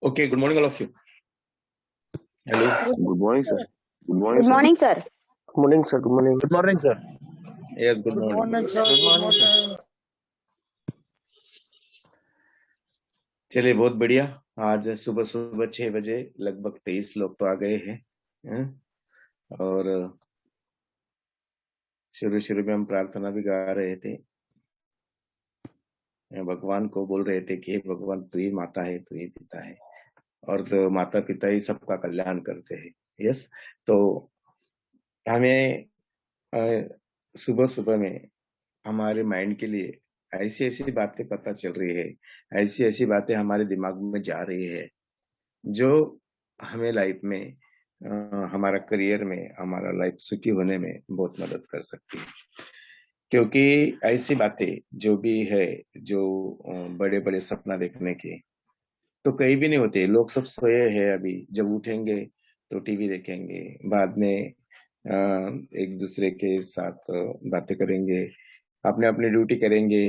Okay, good morning, all of you. Hello. Good morning, sir. Good morning, sir. Good morning, sir. Good morning. Good morning, sir. Yes, good morning. sir. Good morning, sir. चलिए, बहुत बढ़िया। आज सुबह सुबह 6 बजे लगभग 23 लोग तो आ गए हैं। और शुरू में हम प्रार्थना भी गा रहे थे, भगवान को बोल रहे थे कि हे भगवान, तू ही माता है, तू ही पिता है, और तो माता पिता ही सबका कल्याण करते हैं। यस, तो हमें सुबह सुबह में हमारे माइंड के लिए ऐसी ऐसी बातें पता चल रही है, ऐसी ऐसी बातें हमारे दिमाग में जा रही है, जो हमें लाइफ में हमारा करियर में, हमारा लाइफ सुखी होने में बहुत मदद कर सकती है। क्योंकि ऐसी बातें जो भी है, जो बड़े बड़े सपना देखने के, तो कहीं भी नहीं होते। लोग सब सोए हैं, अभी जब उठेंगे तो टीवी देखेंगे, बाद में एक दूसरे के साथ बातें करेंगे, अपने अपनी ड्यूटी करेंगे,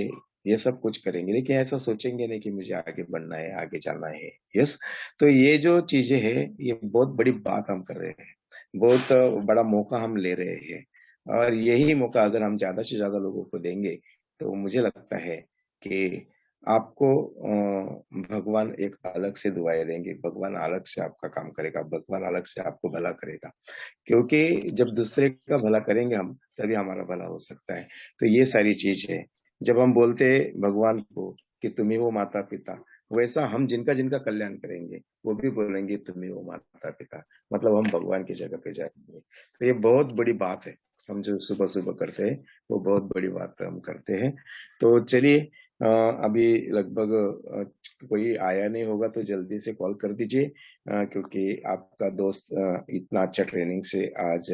ये सब कुछ करेंगे, लेकिन ऐसा सोचेंगे नहीं कि मुझे आगे बढ़ना है, आगे जाना है। यस, तो ये जो चीजें है, ये बहुत बड़ी बात हम कर रहे हैं, बहुत बड़ा मौका हम ले रहे हैं, और यही मौका अगर हम ज्यादा से ज्यादा लोगों को देंगे तो मुझे लगता है कि आपको भगवान एक अलग से दुआएं देंगे, भगवान अलग से आपका काम करेगा, भगवान अलग से आपको भला करेगा। क्योंकि जब दूसरे का भला करेंगे हम, तभी हमारा भला हो सकता है। तो ये सारी चीज है। जब हम बोलते हैं भगवान को कि तुम ही हो माता पिता, वैसा हम जिनका जिनका कल्याण करेंगे वो भी बोलेंगे तुम ही हो माता पिता, मतलब हम भगवान की जगह पे जाएंगे। तो ये बहुत बड़ी बात है। हम जो सुबह सुबह करते हैं वो बहुत बड़ी बात हम करते हैं। तो चलिए, अभी लगभग कोई आया नहीं होगा तो जल्दी से कॉल कर दीजिए, क्योंकि आपका दोस्त इतना अच्छा ट्रेनिंग से आज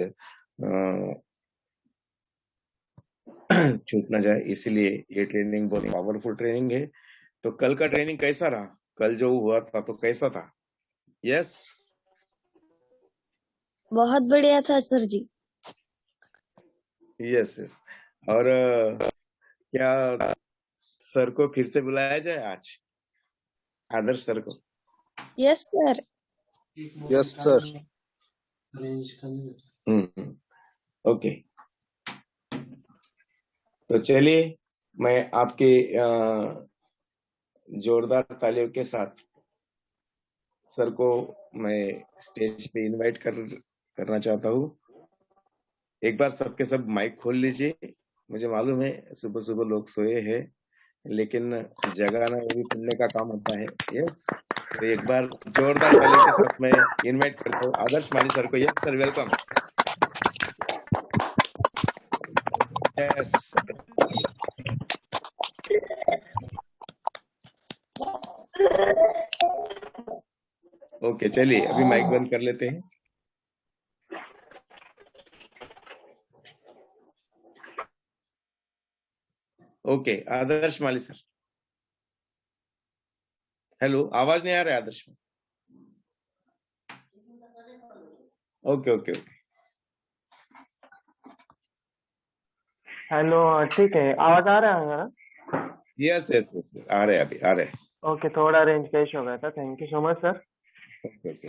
छूट ना जाए, इसलिए ये ट्रेनिंग बहुत पावरफुल ट्रेनिंग है। तो कल का ट्रेनिंग कैसा रहा? कल जो हुआ था तो कैसा था? यस, बहुत बढ़िया था सर जी। Yes yes. और क्या सर को फिर से बुलाया जाए आज, आदर्श सर को? Yes sir. Yes, sir. Okay, तो चलिए, मैं आपके जोरदार तालियों के साथ सर को मैं स्टेज पे इनवाइट करना चाहता हूँ। एक बार सबके सब माइक खोल लीजिए। मुझे मालूम है सुबह सुबह लोग सोए हैं, लेकिन जगाना वो भी पुण्य का काम होता है। यस, तो एक बार जोरदार तालियों के साथ मैं इनवाइट करता हूँ आदर्श माली सर को। Yes sir, welcome. Yes, okay, चलिए अभी माइक बंद कर लेते हैं। ओके, आदर्श माली सर। हेलो, आवाज नहीं आ रहा है आदर्श में? ओके ओके ओके, हेलो, ठीक है, आवाज आ रहा है ना? यस यस यस, आ रहे हैं, अभी आ रहे हैं। ओके, थोड़ा रेंज का इशू हो गया था। Thank you so much sir. Okay okay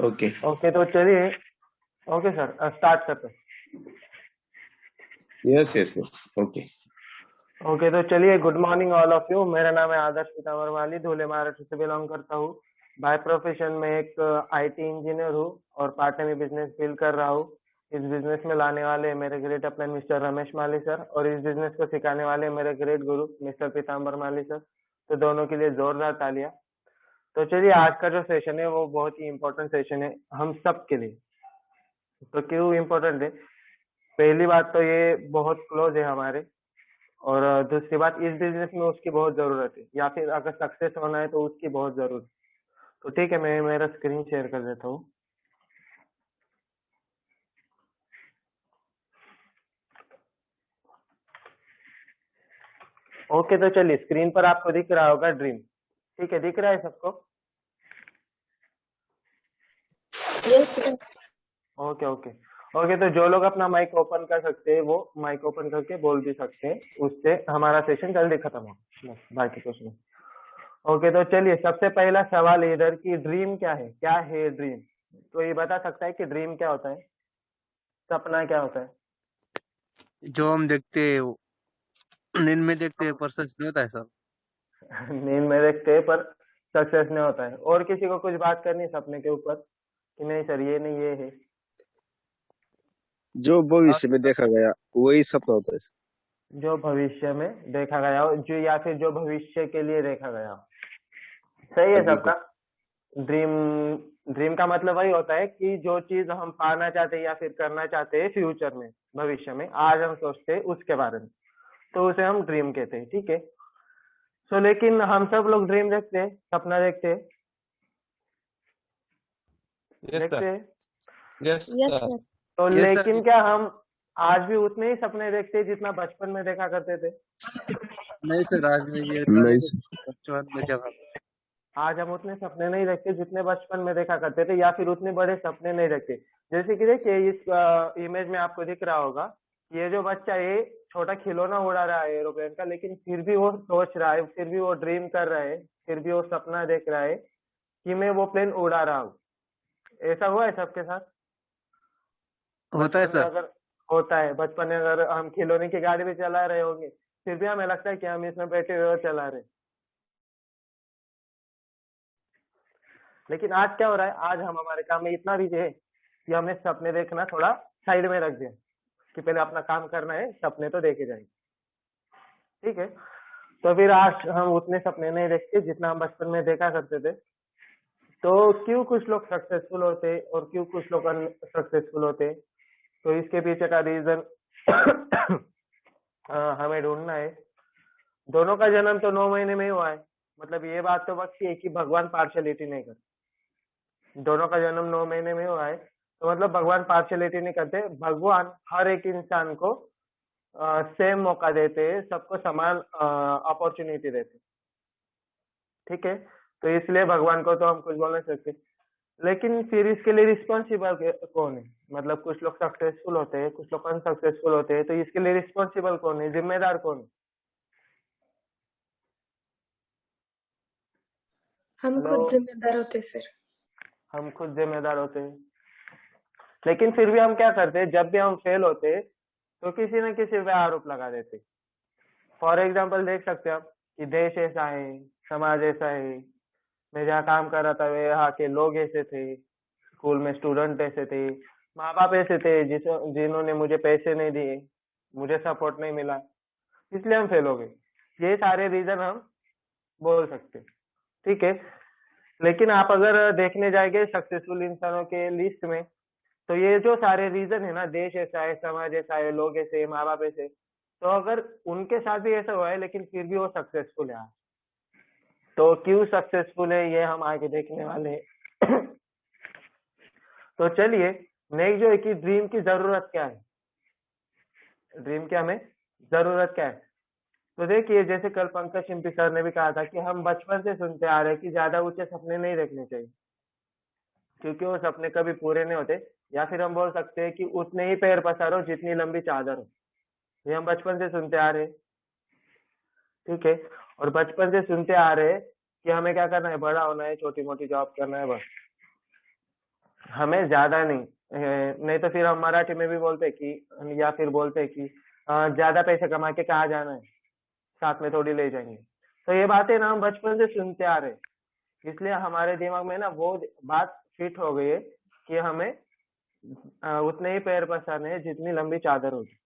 okay okay, तो चलिए। ओके सर, स्टार्ट करते हैं। Yes yes yes, okay okay, तो चलिए, good morning all of you. मेरा नाम है आदर्श पीताम्बर माली, धुले महाराष्ट्र से बिलोंग करता हूँ। बाय प्रोफेशन में एक आईटी इंजीनियर हूँ और पार्ट टाइम बिजनेस फील कर रहा हूँ। इस बिजनेस में लाने वाले मेरे ग्रेट अपने मिस्टर रमेश माली सर, और इस बिजनेस को सिखाने वाले मेरे ग्रेट गुरु मिस्टर पीताम्बर माली सर। तो दोनों के लिए जोरदार तालियां। तो चलिए, आज का जो सेशन है वो बहुत ही इम्पोर्टेंट सेशन है हम सब के लिए। तो क्यों इम्पोर्टेंट है? पहली बात तो ये बहुत क्लोज है हमारे, और दूसरी बात, इस बिजनेस में उसकी बहुत जरूरत है, या फिर अगर सक्सेस होना है तो उसकी बहुत जरूरत है। तो ठीक है, मैं मेरा स्क्रीन शेयर कर देता हूँ। ओके, तो चलिए, स्क्रीन पर आपको दिख रहा होगा ड्रीम। ठीक है, दिख रहा है सबको? Yes sir. Okay okay okay, तो जो लोग अपना माइक ओपन कर सकते हैं वो माइक ओपन करके बोल भी सकते हैं, उससे हमारा सेशन जल्दी खत्म हो। बस बाकी कुछ नहीं। ओके, तो चलिए सबसे पहला सवाल इधर की ड्रीम क्या है ड्रीम? तो ये बता सकता है कि ड्रीम क्या होता है, सपना क्या होता है? जो हम देखते हैं नींद में देखते हैं पर सच नहीं होता है सर। नींद में देखते हैं पर सक्सेस नहीं होता है। और किसी को कुछ बात करनी है सपने के ऊपर कि नहीं सर ये नहीं ये है? जो भविष्य में देखा गया वही सपना होता है। जो भविष्य में देखा गया हो, जो या फिर जो भविष्य के लिए देखा गया हो। सही है हाँ जी, सबका। ड्रीम ड्रीम का मतलब वही होता है कि जो चीज हम पाना चाहते हैं या फिर करना चाहते हैं फ्यूचर में, भविष्य में, आज हम सोचते हैं उसके बारे में, तो उसे हम ड्रीम कहते हैं। ठीक है। सो लेकिन हम सब लोग ड्रीम देखते हैं, सपना देखते हैं, यस देखते सर। हैं। Yes yes sir. सर। तो यस सर। लेकिन क्या हम आज भी उतने ही सपने देखते हैं जितना बचपन में देखा करते थे? नहीं सर, आज में ये इतना नहीं नहीं सर। देखते बचपन में जब हम। आज हम उतने सपने नहीं देखते जितने बचपन में देखा करते थे, या फिर उतने बड़े सपने नहीं देखते। जैसे कि देखिए इस इमेज में आपको दिख रहा होगा, ये जो बच्चा ये छोटा खिलौना उड़ा रहा है एरोप्लेन का, लेकिन फिर भी वो सोच रहा है, फिर भी वो ड्रीम कर रहा है, फिर भी वो सपना देख रहा है कि मैं वो प्लेन उड़ा रहा हूँ। ऐसा हुआ है सबके साथ? होता है बचपन में सर। अगर होता है, बचपन में अगर हम खिलौने की गाड़ी भी चला रहे होंगे, फिर भी हमें लगता है कि हम इसमें बैठे हुए और चला रहे हैं। लेकिन आज क्या हो रहा है, आज हम हमारे काम में इतना बिजी है कि हमने सपने देखना थोड़ा साइड में रख दिया कि पहले अपना काम करना है, सपने तो देखे जाएंगे। ठीक है। तो फिर आज हम उतने सपने नहीं देखते जितना हम बचपन में देखा करते थे। तो क्यों कुछ लोग सक्सेसफुल होते और क्यों कुछ लोग अनसक्सेसफुल होते, तो इसके पीछे का रीजन हमें ढूंढना है। दोनों का जन्म तो 9 महीने में ही हुआ है, मतलब ये बात तो पक्की है कि भगवान पार्शलिटी नहीं करते। दोनों का जन्म 9 महीने में हुआ है, तो मतलब भगवान पार्शलिटी नहीं करते। भगवान हर एक इंसान को सेम मौका देते हैं, सबको समान अपॉर्चुनिटी देते। ठीक है। तो इसलिए भगवान को तो हम कुछ बोल नहीं सकते। लेकिन फिर इसके लिए रिस्पॉन्सिबल कौन है? मतलब कुछ लोग सक्सेसफुल होते हैं, कुछ लोग अनसक्सेसफुल होते हैं, तो इसके लिए रिस्पॉन्सिबल कौन है, जिम्मेदार कौन है? हम हेलो। खुद जिम्मेदार होते सर। हम खुद जिम्मेदार होते हैं। लेकिन फिर भी हम क्या करते हैं, जब भी हम फेल होते हैं तो किसी न किसी पे आरोप लगा देते हैं। फॉर एग्जाम्पल देख सकते हैं आप कि देश ऐसा है, समाज ऐसा है, मैं जहाँ काम कर रहा था वे यहाँ के लोग ऐसे थे, स्कूल में स्टूडेंट ऐसे थे, माँ बाप ऐसे थे जिन्होंने मुझे पैसे नहीं दिए, मुझे सपोर्ट नहीं मिला, इसलिए हम फेल हो गए। ये सारे रीजन हम बोल सकते हैं। ठीक है। लेकिन आप अगर देखने जाएंगे सक्सेसफुल इंसानों के लिस्ट में, तो ये जो सारे रीजन है ना, देश ऐसा है, समाज ऐसा है, लोग ऐसे, माँ बाप ऐसे, तो अगर उनके साथ भी ऐसा हुआ है लेकिन फिर भी वो सक्सेसफुल है आज। तो क्यों सक्सेसफुल है ये हम आगे देखने वाले हैं। तो चलिए, नेक्स्ट जो है कि ड्रीम की जरूरत क्या है, ड्रीम की हमें जरूरत क्या है? तो देखिए जैसे कल पंकज शिंपी सर ने भी कहा था कि हम बचपन से सुनते आ रहे हैं कि ज्यादा ऊंचे सपने नहीं देखने चाहिए, क्योंकि वो सपने कभी पूरे नहीं होते। या फिर हम बोल सकते हैं कि उतने ही पैर पसारो जितनी लंबी चादर हो। ये हम बचपन से सुनते आ रहे हैं। ठीक है। और बचपन से सुनते आ रहे हैं कि हमें क्या करना है, बड़ा होना है, छोटी मोटी जॉब करना है, बस हमें ज्यादा नहीं। नहीं तो फिर हम मराठी में भी बोलते कि, या फिर बोलते कि ज्यादा पैसे कमा के कहाँ जाना है, साथ में थोड़ी ले जाएंगे। तो ये बातें ना हम बचपन से सुनते आ रहे हैं, इसलिए हमारे दिमाग में ना वो बात फिट हो गई है कि हमें उतने ही पैर पसारने हैं जितनी लंबी चादर होगी।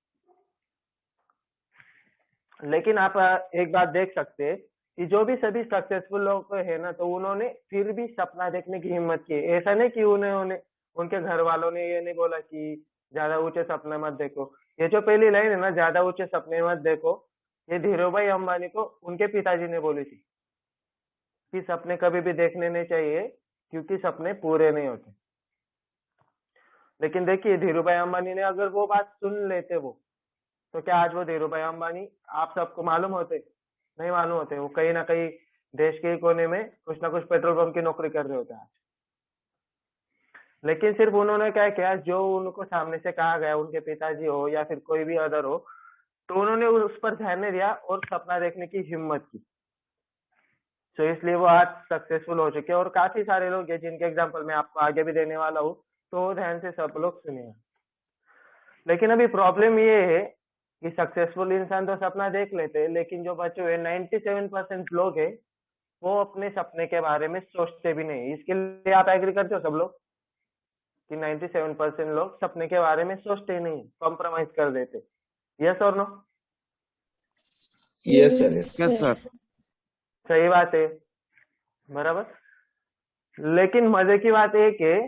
लेकिन आप एक बात देख सकते हैं कि जो भी सभी सक्सेसफुल लोग है ना, तो उन्होंने फिर भी सपना देखने की हिम्मत की। ऐसा नहीं कि उन्होंने, उनके घर वालों ने ये नहीं बोला कि ज्यादा ऊंचे सपने मत देखो। ये जो पहली लाइन है ना, ज्यादा ऊंचे सपने मत देखो, ये धीरू भाई अंबानी को उनके पिताजी ने बोली थी कि सपने कभी भी देखने नहीं चाहिए क्योंकि सपने पूरे नहीं होते। लेकिन देखिए धीरू भाई अंबानी ने अगर वो बात सुन लेते वो, तो क्या आज वो धीरू भाई अंबानी आप सबको मालूम होते? नहीं मालूम होते। वो कहीं ना कहीं देश के कोने में कुछ ना कुछ पेट्रोल पंप की नौकरी कर रहे होते आज। लेकिन सिर्फ उन्होंने क्या किया, जो उनको सामने से कहा गया, उनके पिताजी हो या फिर कोई भी अदर हो, तो उन्होंने उस पर ध्यान नहीं दिया और सपना देखने की हिम्मत की। तो इसलिए वो आज सक्सेसफुल हो चुके हैं और काफी सारे लोग हैं जिनके एग्जांपल मैं आपको आगे भी देने वाला हूँ, तो ध्यान से सब लोग सुनिए। लेकिन अभी प्रॉब्लम ये है कि सक्सेसफुल इंसान तो सपना देख लेते हैं, लेकिन जो बचे हुए 97% लोग हैं वो अपने सपने के बारे में सोचते भी नहीं। इसके लिए आप एग्री करते हो सब लोग कि 97% लोग सपने के बारे में सोचते ही नहीं, कॉम्प्रोमाइज कर देते। यस और no? Yes sir, yes. Yes sir. सही बात है, बराबर। लेकिन मजे की बात एक है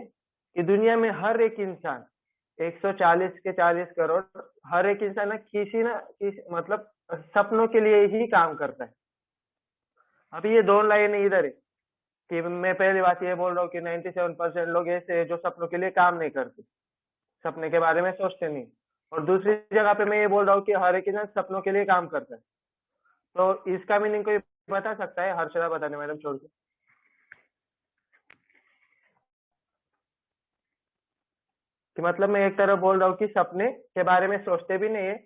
कि दुनिया में हर एक इंसान 140 के 40 करोड़ हर एक इंसान ना किसी मतलब सपनों के लिए ही काम करता है। अभी ये दो लाइन इधर है कि मैं पहली बात ये बोल रहा हूँ कि 97% लोग ऐसे हैं जो सपनों के लिए काम नहीं करते, सपने के बारे में सोचते नहीं। और दूसरी जगह पे मैं ये बोल रहा हूँ कि हर एक इंसान सपनों के लिए काम करता है। तो इसका मीनिंग कोई बता सकता है? हर्षदा बताने मैडम छोड़ के। कि मतलब मैं एक तरफ बोल रहा हूँ कि सपने के बारे में सोचते भी नहीं है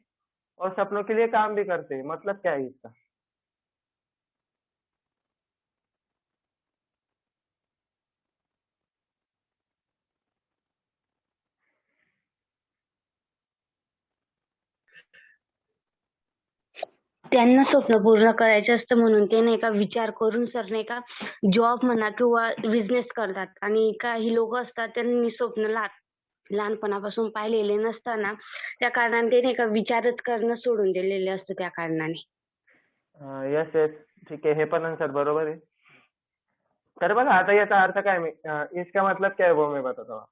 और सपनों के लिए काम भी करते हैं, मतलब क्या है इसका? त्यांना स्वप्न पूर्ण करायचे असतं म्हणून ते नाही का विचार करून सर नाही का जॉब म्हणा किंवा बिझनेस करतात. आणि काही लोक असतात त्यांनी स्वप्न लहानपणापासून पाहिलेले नसताना त्या कारणाने ते नाही का विचारच करणं सोडून दिलेले असतं त्या कारणाने. यस यस, ठीक है, हे पण आंसर बरोबर है। तर बघा आता याचा अर्थ काय इसका मतलब क्या है वो मैं बताता हूँ।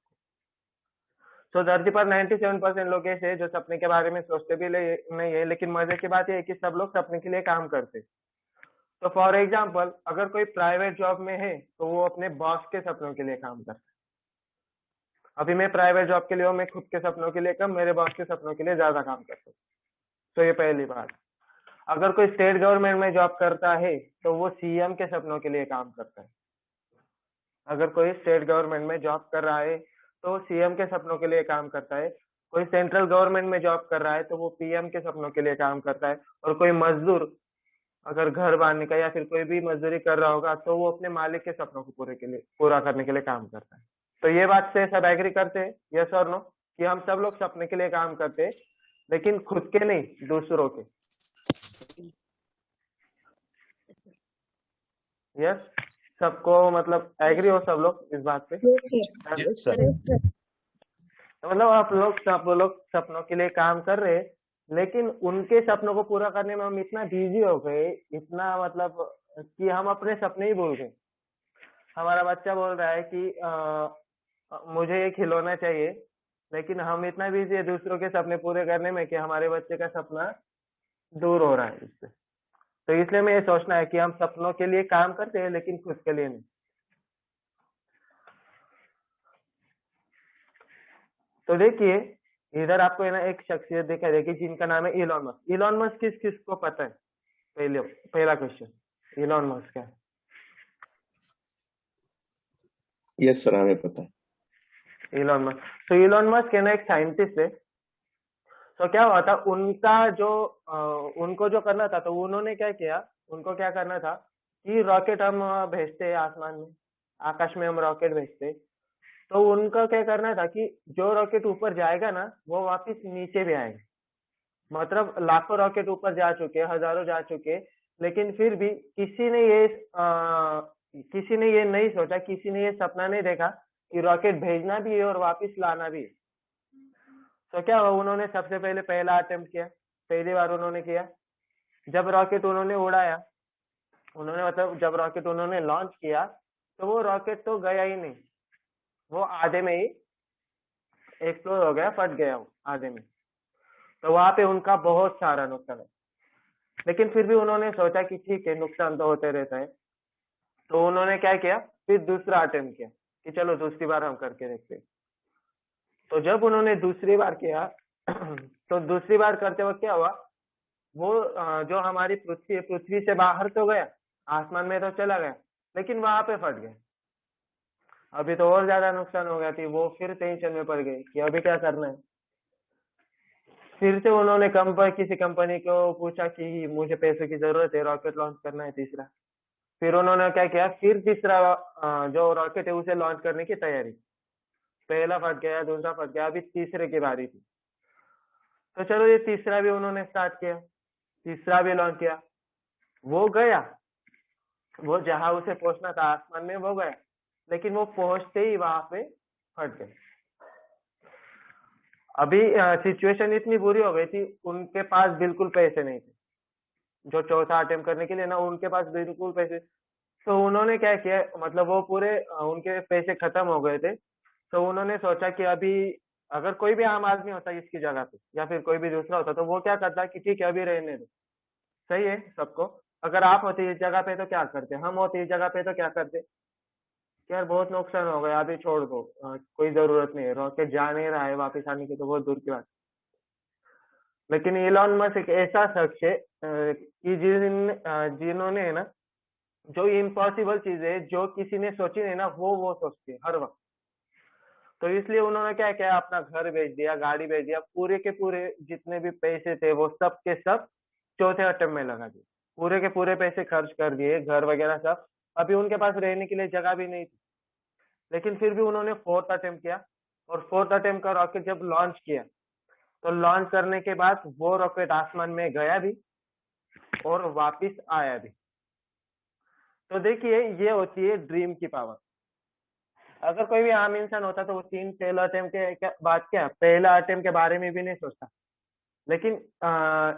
तो धरती पर 97% लोग ऐसे हैं जो सपने के बारे में सोचते भी नहीं है, लेकिन मजे की बात यह है कि सब लोग सपने के लिए काम करते। तो फॉर एग्जाम्पल अगर कोई प्राइवेट जॉब में है तो वो अपने बॉस के सपनों के लिए काम करता है। अभी मैं प्राइवेट जॉब के लिए हूँ, मैं खुद के सपनों के लिए कम, मेरे बॉस के सपनों के लिए ज्यादा काम करता हूँ। तो ये पहली बात। अगर कोई स्टेट गवर्नमेंट में जॉब करता है तो वो सीएम के सपनों के लिए काम करता है। अगर कोई स्टेट गवर्नमेंट में जॉब कर रहा है तो सीएम के सपनों के लिए काम करता है। कोई सेंट्रल गवर्नमेंट में जॉब कर रहा है तो वो पीएम के सपनों के लिए काम करता है। और कोई मजदूर अगर घर बांधने का या फिर कोई भी मजदूरी कर रहा होगा तो वो अपने मालिक के सपनों को पूरा करने के लिए काम करता है। तो ये बात से सब एग्री करते हैं, यस और नो, कि हम सब लोग सपने के लिए काम करते हैं, लेकिन खुद के नहीं, दूसरों के। यस, सबको मतलब एग्री हो सब लोग इस बात पे? Yes sir. Yes sir. तो मतलब आप लोग सब लोग सपनों के लिए काम कर रहे हैं, लेकिन उनके सपनों को पूरा करने में हम इतना बिजी हो गए, इतना मतलब कि हम अपने सपने ही भूल गए। हमारा बच्चा बोल रहा है कि मुझे ये खिलौना चाहिए, लेकिन हम इतना बिजी है दूसरों के सपने पूरे करने में कि हमारे बच्चे का सपना दूर हो रहा है इससे। तो इसलिए मैं ये सोचना है कि हम सपनों के लिए काम करते हैं लेकिन खुद के लिए नहीं। तो देखिए इधर आपको है ना एक शख्सियत दिखाई देगी जिनका नाम है इलॉन मस्क। इलॉन मस्क किस को पता है? पहला क्वेश्चन, इलॉन मस्क है? यस सर, हमें पता है। इलॉन मस्क, तो इलॉन मस्क है ना एक साइंटिस्ट है। तो क्या हुआ था उनका जो उनको जो करना था, तो उन्होंने क्या किया, उनको क्या करना था कि रॉकेट हम भेजते हैं आसमान में, आकाश में हम रॉकेट भेजते हैं। तो उनका क्या करना था कि जो रॉकेट ऊपर जाएगा ना वो वापस नीचे भी आएगा। मतलब लाखों रॉकेट ऊपर जा चुके, हजारों जा चुके, लेकिन फिर भी किसी ने ये नहीं सोचा, किसी ने ये सपना नहीं देखा कि रॉकेट भेजना भी है और वापस लाना भी है। तो क्या हुआ, उन्होंने सबसे पहले पहला अटेम्प्ट किया, पहली बार उन्होंने किया। जब रॉकेट उन्होंने उड़ाया, उन्होंने मतलब जब रॉकेट उन्होंने लॉन्च किया तो वो रॉकेट तो गया ही नहीं, वो आधे में ही एक्सप्लोर हो गया, फट गया वो आधे में। तो वहां पे उनका बहुत सारा नुकसान है। लेकिन फिर भी उन्होंने सोचा कि ठीक है, नुकसान तो होते रहता है। तो उन्होंने क्या किया, फिर दूसरा अटेम्प्ट किया कि चलो दूसरी बार हम करके देखते हैं। तो जब उन्होंने दूसरी बार किया तो दूसरी बार करते वक्त क्या हुआ, वो जो हमारी पृथ्वी है, पृथ्वी से बाहर तो गया, आसमान में तो चला गया, लेकिन वहां पे फट गया। अभी तो और ज्यादा नुकसान हो गया थी, वो फिर टेंशन में पड़ गए कि अभी क्या करना है। फिर से उन्होंने किसी कंपनी को पूछा कि मुझे पैसों की जरूरत है, रॉकेट लॉन्च करना है तीसरा। फिर उन्होंने क्या किया, फिर तीसरा जो रॉकेट है उसे लॉन्च करने की तैयारी। पहला फट गया, दूसरा फट गया, अभी तीसरे की बारी थी। तो चलो ये तीसरा भी उन्होंने स्टार्ट किया, तीसरा भी लॉन्च किया। वो गया, वो जहां उसे पहुंचना था आसमान में वो गया, लेकिन वो पहुंचते ही वहां पे फट गए। अभी सिचुएशन इतनी बुरी हो गई थी, उनके पास बिल्कुल पैसे नहीं थे जो चौथा अटेम्प्ट करने के लिए ना, उनके पास बिल्कुल पैसे। तो उन्होंने क्या किया, मतलब वो पूरे उनके पैसे खत्म हो गए थे। तो उन्होंने सोचा कि अभी अगर कोई भी आम आदमी होता इसकी जगह पे या फिर कोई भी दूसरा होता तो वो क्या करता कि ठीक है अभी रहने दो, सही है सबको। अगर आप होते इस जगह पे तो क्या करते, हम होते इस जगह पे तो क्या करते कि यार बहुत नुकसान हो गया, अभी छोड़ दो, कोई जरूरत नहीं है, रॉकेट जा नहीं रहा है, वापस आने की तो बहुत दूर की बात। लेकिन इलॉन मस्क एक ऐसा शख्स है कि जिन्होंने है ना, जो इम्पॉसिबल चीज है जो किसी ने सोची नहीं ना, वो सोचते हैं हर वक्त। तो इसलिए उन्होंने क्या किया, अपना घर बेच दिया, गाड़ी बेच दिया, पूरे के पूरे जितने भी पैसे थे वो सब के सब चौथे अटेम्प्ट में लगा दिए। पूरे के पूरे पैसे खर्च कर दिए, घर वगैरह सब। अभी उनके पास रहने के लिए जगह भी नहीं थी, लेकिन फिर भी उन्होंने फोर्थ अटेम्प्ट किया। और फोर्थ अटेम्प्ट का रॉकेट जब लॉन्च किया, तो लॉन्च करने के बाद वो रॉकेट आसमान में गया भी और वापिस आया भी। तो देखिए ये होती है ड्रीम की पावर। अगर कोई भी आम इंसान होता तो वो पहला अटेम्प्ट के बाद क्या, पहला अटेम्प्ट के बारे में भी नहीं सोचता। लेकिन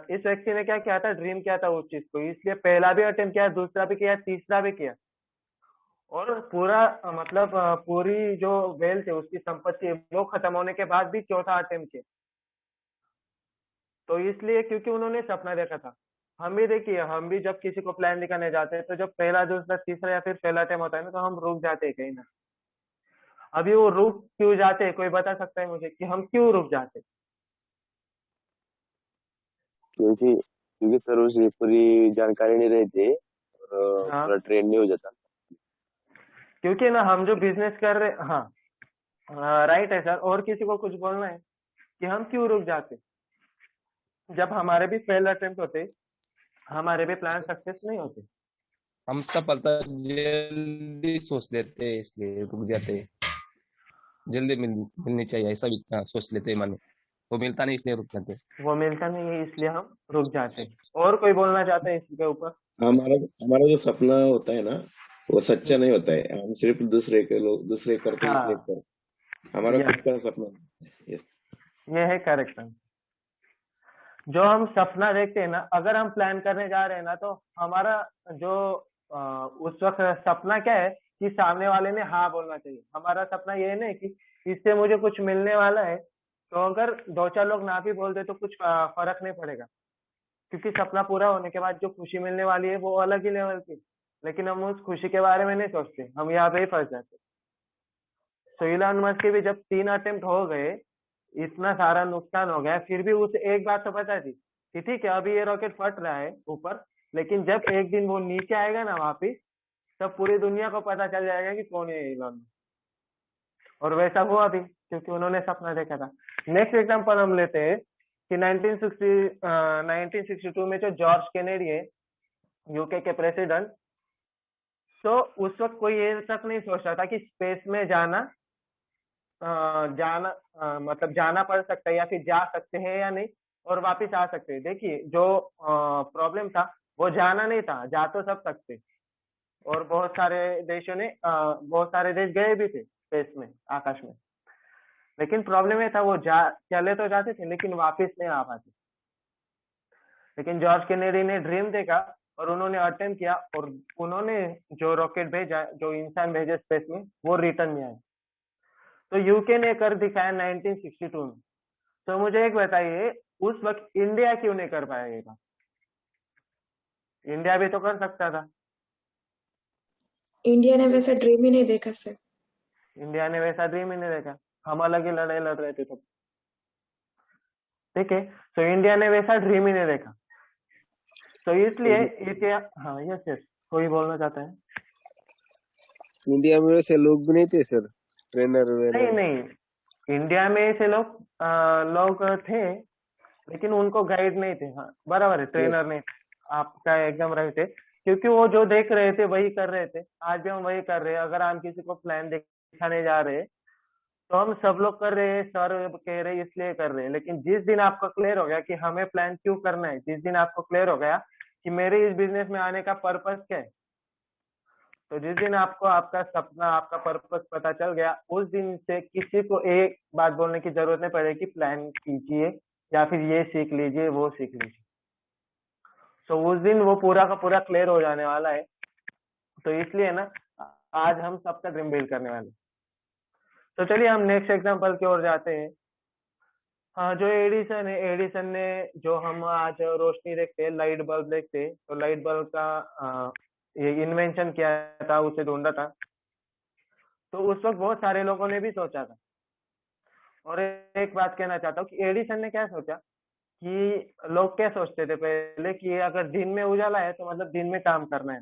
इस व्यक्ति ने क्या किया था, ड्रीम किया था उस चीज को, इसलिए पहला भी अटेम्प्ट किया, दूसरा भी किया, तीसरा भी किया। और पूरा मतलब पूरी जो वेल्थ है उसकी संपत्ति है वो खत्म होने के बाद भी चौथा अटेम्प्ट किया। तो इसलिए क्योंकि उन्होंने सपना देखा था। हम भी देखिए, हम भी जब किसी को प्लान दिखाने जाते हैं तो जब पहला दूसरा तीसरा या फिर पहला अटेम्प्ट होता है ना, तो हम रुक जाते हैं कहीं ना। अभी वो रुक क्यों जाते हैं, कोई बता सकता है मुझे कि हम क्यों रुक जाते हैं? क्योंकि क्योंकि सर उसे पूरी जानकारी नहीं रहती और हाँ, पूरा ट्रेन नहीं हो जाता। क्योंकि ना हम जो बिजनेस कर रहे, हाँ राइट है सर। और किसी को कुछ बोलना है कि हम क्यों रुक जाते, जब हमारे भी फेल अटेम्प्ट होते, हमारे भी प्लान सक्सेस नहीं होते। हम सफलता जल्दी सोच लेते हैं इसलिए रुक जाते हैं। जल्दी मिलनी चाहिए ऐसा भी सोच लेते हैं मन में, वो मिलता नहीं इसलिए रुक जाते हैं। वो मिलता नहीं है इसलिए हम रुक जाते हैं। और कोई बोलना चाहता है इसके ऊपर? हमारा हमारा जो सपना होता है ना, वो सच्चा नहीं होता है। हम सिर्फ दूसरे करते हैं इसलिए हाँ, करते, हमारा यस, खुद का सपना नहीं है। यस। ये है करेक्ट। जो हम सपना देखते हैं ना, अगर हम प्लान करने जा रहे हैं ना, तो हमारा जो उस वक्त सपना क्या है कि सामने वाले ने हाँ बोलना चाहिए। हमारा सपना ये नहीं कि इससे मुझे कुछ मिलने वाला है, तो अगर दो चार लोग ना भी बोल दे तो कुछ फर्क नहीं पड़ेगा, क्योंकि सपना पूरा होने के बाद जो खुशी मिलने वाली है वो अलग ही लेवल की। लेकिन हम उस खुशी के बारे में नहीं सोचते, हम यहाँ पे ही फंस जाते। तो इलॉन मस्क के भी जब 3 अटेम्प्ट हो गए, इतना सारा नुकसान हो गया, फिर भी उसे एक बात तो पता थी कि ठीक है अभी ये रॉकेट फट रहा है ऊपर, लेकिन जब एक दिन वो नीचे आएगा ना वापिस, तब पूरी दुनिया को पता चल जाएगा कि कौन है इलॉन मस्क। और वैसा हुआ भी, क्योंकि उन्होंने सपना देखा था। नेक्स्ट एग्जांपल हम लेते हैं कि 1962 में जो जॉर्ज केनेडी है, यूके के प्रेसिडेंट, तो उस वक्त कोई ये तक नहीं सोच रहा था कि स्पेस में मतलब जाना पड़ सकता है या फिर जा सकते हैं या नहीं, और वापस आ सकते हैं। देखिए जो प्रॉब्लम था वो जाना नहीं था, जा तो सब सकते। और बहुत सारे देश गए भी थे स्पेस में, आकाश में। लेकिन प्रॉब्लम ये था वो चले तो जाते थे लेकिन वापस नहीं आ पाते। लेकिन जॉर्ज केनेडी ने ड्रीम देखा और उन्होंने अटेम्प्ट किया, और उन्होंने जो रॉकेट भेजा, जो इंसान भेजे स्पेस में, वो रिटर्न में आए। तो यूके ने कर दिखाया 1962 में। तो मुझे एक बताइए, उस वक्त इंडिया क्यों नहीं कर पाया ये काम? इंडिया भी तो कर सकता था। इंडिया ने वैसा ड्रीम ही नहीं देखा सर। इंडिया ने वैसा ड्रीम ही नहीं देखा, हम अलग ही लड़ाई लड़ रहे थे तब। ठीक है, तो इंडिया ने वैसा ड्रीम ही नहीं देखा। तो इसलिए इतिहास, हाँ यस यस, कोई बोलना चाहता है? इंडिया में वैसे लोग भी नहीं थे सर, ट्रेनर नहीं वेनर। नहीं, इंडिया में ऐसे लोग थे, लेकिन उनको गाइड नहीं थे। हाँ बराबर है, यस ट्रेनर नहीं थे, आपका एकदम राइट है। क्योंकि वो जो देख रहे थे वही कर रहे थे, आज भी हम वही कर रहे हैं। अगर हम किसी को प्लान दिखाने जा रहे हैं तो हम सब लोग कर रहे हैं, सर कह रहे हैं इसलिए कर रहे हैं। लेकिन जिस दिन आपको क्लियर हो गया कि हमें प्लान क्यों करना है, जिस दिन आपको क्लियर हो गया कि मेरे इस बिजनेस में आने का पर्पस क्या है, तो जिस दिन आपको आपका सपना, आपका पर्पस पता चल गया, उस दिन से किसी को एक बात बोलने की जरूरत नहीं पड़ेगी, प्लान कीजिए या फिर ये सीख लीजिए, वो सीख लीजिए। तो उस दिन वो पूरा का पूरा क्लियर हो जाने वाला है। तो इसलिए ना आज हम सबका ड्रीम बिल्ड करने वाले हैं। तो चलिए हम नेक्स्ट एग्जांपल की ओर जाते हैं। हाँ, जो एडिसन है, एडिसन ने जो हम आज रोशनी देखते हैं, लाइट बल्ब देखते हैं, तो लाइट बल्ब का ये इन्वेंशन किया था, उसे ढूंढा था। तो उस वक्त बहुत सारे लोगों ने भी सोचा था। और एक बात कहना चाहता हूँ कि एडिसन ने क्या सोचा कि लोग क्या सोचते थे पहले कि अगर दिन में उजाला है तो मतलब दिन में काम करना है,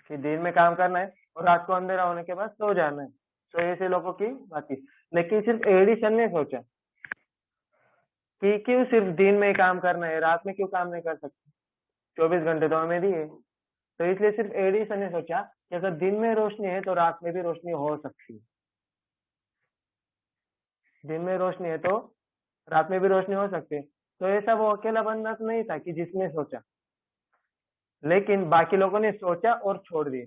कि दिन में काम करना है और रात को अंधेरा होने के बाद सो जाना है। तो ऐसे लोगों की बात थी। लेकिन सिर्फ एडिसन ने सोचा कि क्यों सिर्फ दिन में ही काम करना है, रात में क्यों काम नहीं कर सकते, 24 घंटे तो हमें दिए। तो इसलिए सिर्फ एडिसन ने सोचा कि अगर दिन में रोशनी है तो रात में भी रोशनी हो सकती है, दिन में रोशनी है तो रात में भी रोशनी हो सकती है। तो ऐसा वो अकेला बंदा तो नहीं था कि जिसने सोचा, लेकिन बाकी लोगों ने सोचा और छोड़ दिए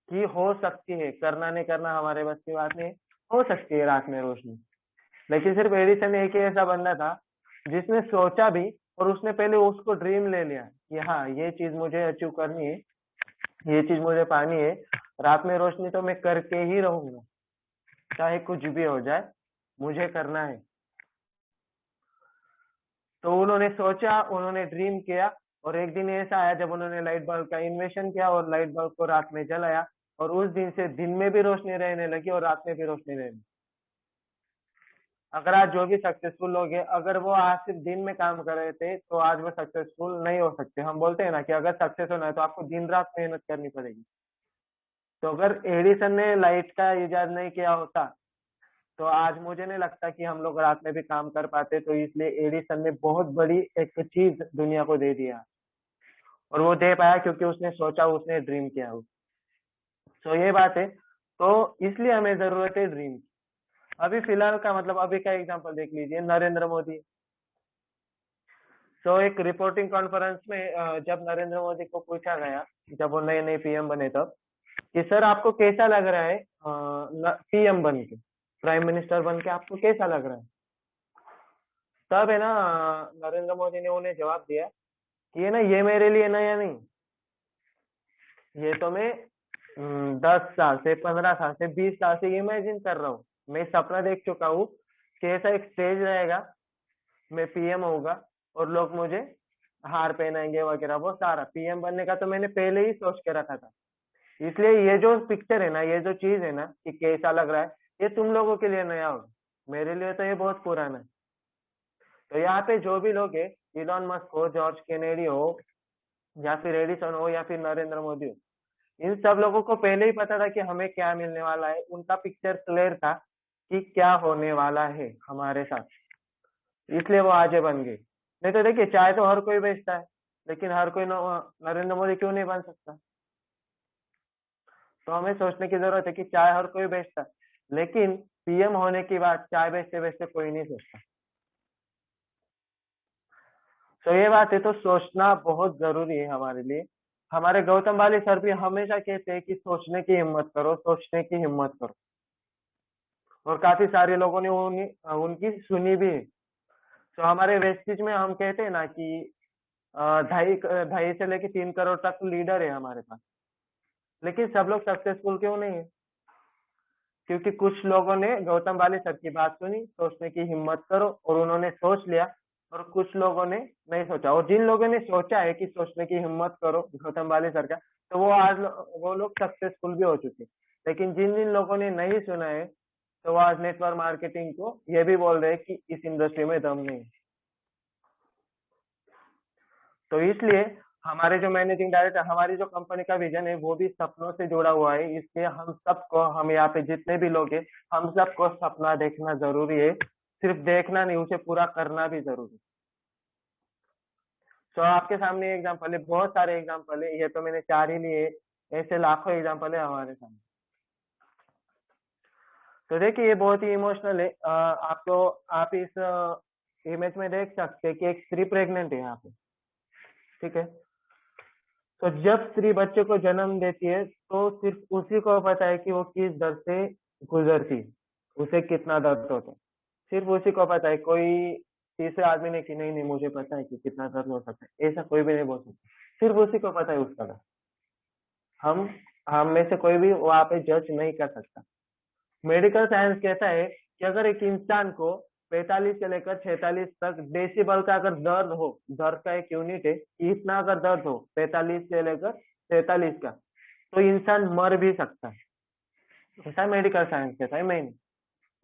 कि हो सकती है, करना नहीं करना हमारे बस की बात नहीं, हो सकती है रात में रोशनी। लेकिन सिर्फ एडिसन एक ही ऐसा बंदा था जिसने सोचा भी और उसने पहले उसको ड्रीम ले लिया कि हाँ ये चीज मुझे अचीव करनी है, ये चीज मुझे पानी है, रात में रोशनी तो मैं करके ही रहूंगा, चाहे कुछ भी हो जाए, मुझे करना है। तो उन्होंने सोचा, उन्होंने ड्रीम किया, और एक दिन ऐसा आया जब उन्होंने लाइट बल्ब का इन्वेंशन किया और लाइट बल्ब को रात में जलाया, और उस दिन से दिन में भी रोशनी रहने लगी और रात में भी रोशनी रहने। अगर आज जो भी सक्सेसफुल लोग हैं, अगर वो आज सिर्फ दिन में काम कर रहे थे तो आज वो सक्सेसफुल नहीं हो सकते। हम बोलते हैं ना कि अगर सक्सेस होना है तो आपको दिन रात मेहनत करनी पड़ेगी। तो अगर एडिसन ने लाइट का इजाद नहीं किया होता तो आज मुझे नहीं लगता कि हम लोग रात में भी काम कर पाते। तो इसलिए एडिसन ने बहुत बड़ी एक चीज दुनिया को दे दिया, और वो दे पाया क्योंकि उसने सोचा, उसने ड्रीम किया। तो ये बात है। तो इसलिए हमें जरूरत है ड्रीम की। अभी फिलहाल का मतलब अभी का एग्जांपल देख लीजिए, नरेंद्र मोदी। तो एक रिपोर्टिंग कॉन्फ्रेंस में जब नरेंद्र मोदी को पूछा गया, जब वो नए नए पीएम बने तब, कि सर आपको कैसा लग रहा है पीएम बन के, प्राइम मिनिस्टर बन के आपको कैसा लग रहा है। तब है ना नरेंद्र मोदी ने उन्हें जवाब दिया कि ये ना, ये मेरे लिए नया नहीं, ये तो मैं 10 साल से, 15 साल से, 20 साल से इमेजिन कर रहा हूँ। मैं सपना देख चुका हूँ कि ऐसा एक स्टेज रहेगा, मैं पीएम होऊंगा और लोग मुझे हार पहनाएंगे वगैरह, वो सारा पीएम बनने का तो मैंने पहले ही सोच के रखा था। इसलिए ये जो पिक्चर है ना, ये जो चीज है ना कि कैसा लग रहा है, ये तुम लोगों के लिए नया होगा, मेरे लिए तो ये बहुत पुराना है। तो यहाँ पे जो भी लोग है, इलॉन मस्क हो, जॉर्ज केनेडी हो, या फिर एडिसन हो, या फिर नरेंद्र मोदी हो, इन सब लोगों को पहले ही पता था कि हमें क्या मिलने वाला है। उनका पिक्चर क्लियर था कि क्या होने वाला है हमारे साथ, इसलिए वो आगे बन गए। नहीं तो देखिए, चाय तो हर कोई बेचता है, लेकिन हर कोई नरेंद्र मोदी क्यों नहीं बन सकता। तो हमें सोचने की जरूरत है कि चाय हर कोई बेचता है, लेकिन पीएम होने की बात चाय बेचते बेचते कोई नहीं सोचता। तो ये बात है, तो सोचना बहुत जरूरी है हमारे लिए। हमारे गौतम वाली सर भी हमेशा कहते हैं कि सोचने की हिम्मत करो, सोचने की हिम्मत करो, और काफी सारे लोगों ने उनकी सुनी भी है। तो हमारे वेस्टिज में हम कहते हैं ना कि 2.5 से लेके 3 करोड़ तक लीडर है हमारे पास, लेकिन सब लोग सक्सेसफुल क्यों नहीं है। क्योंकि कुछ लोगों ने गौतम वाली सर की बात सुनी, सोचने की हिम्मत करो, और उन्होंने सोच लिया, और कुछ लोगों ने नहीं सोचा। और जिन लोगों ने सोचा है कि सोचने की हिम्मत करो गौतम वाली सर का, तो वो आज वो लोग सक्सेसफुल भी हो चुके। लेकिन जिन जिन लोगों ने नहीं सुना है, तो वो आज नेटवर्क मार्केटिंग को ये भी बोल रहे हैं कि इस इंडस्ट्री में दम नहीं। तो इसलिए हमारे जो मैनेजिंग डायरेक्टर, हमारी जो कंपनी का विजन है, वो भी सपनों से जुड़ा हुआ है। इसलिए हम सबको, हम यहाँ पे जितने भी लोग हैं, हम सबको सपना देखना जरूरी है। सिर्फ देखना नहीं, उसे पूरा करना भी जरूरी है। तो आपके सामने एग्जाम्पल है, बहुत सारे एग्जाम्पल है, ये तो मैंने 4 ही लिए, ऐसे लाखों एग्जाम्पल है हमारे सामने। तो देखिए ये बहुत ही इमोशनल है। आपको आप इस इमेज में देख सकते हैं कि एक स्त्री प्रेग्नेंट है यहाँ पे, ठीक है। तो जब स्त्री बच्चे को जन्म देती है तो सिर्फ उसी को पता है कि वो किस दर्द से गुजरती, उसे कितना दर्द होता है, सिर्फ उसी को पता है। कोई तीसरे आदमी ने कि नहीं नहीं मुझे पता है कि कितना दर्द हो सकता है, ऐसा कोई भी नहीं बोल सकता, सिर्फ उसी को पता है उसका दर्द। हम में से कोई भी वहां पे जज नहीं कर सकता। मेडिकल साइंस कहता है कि अगर एक इंसान को 45 से लेकर 46 तक डेसिबल का अगर दर्द हो, दर्द का एक यूनिट है, इतना अगर दर्द हो 45 से लेकर 43 का, तो इंसान मर भी सकता है। ऐसा मेडिकल साइंस कहता है। मैं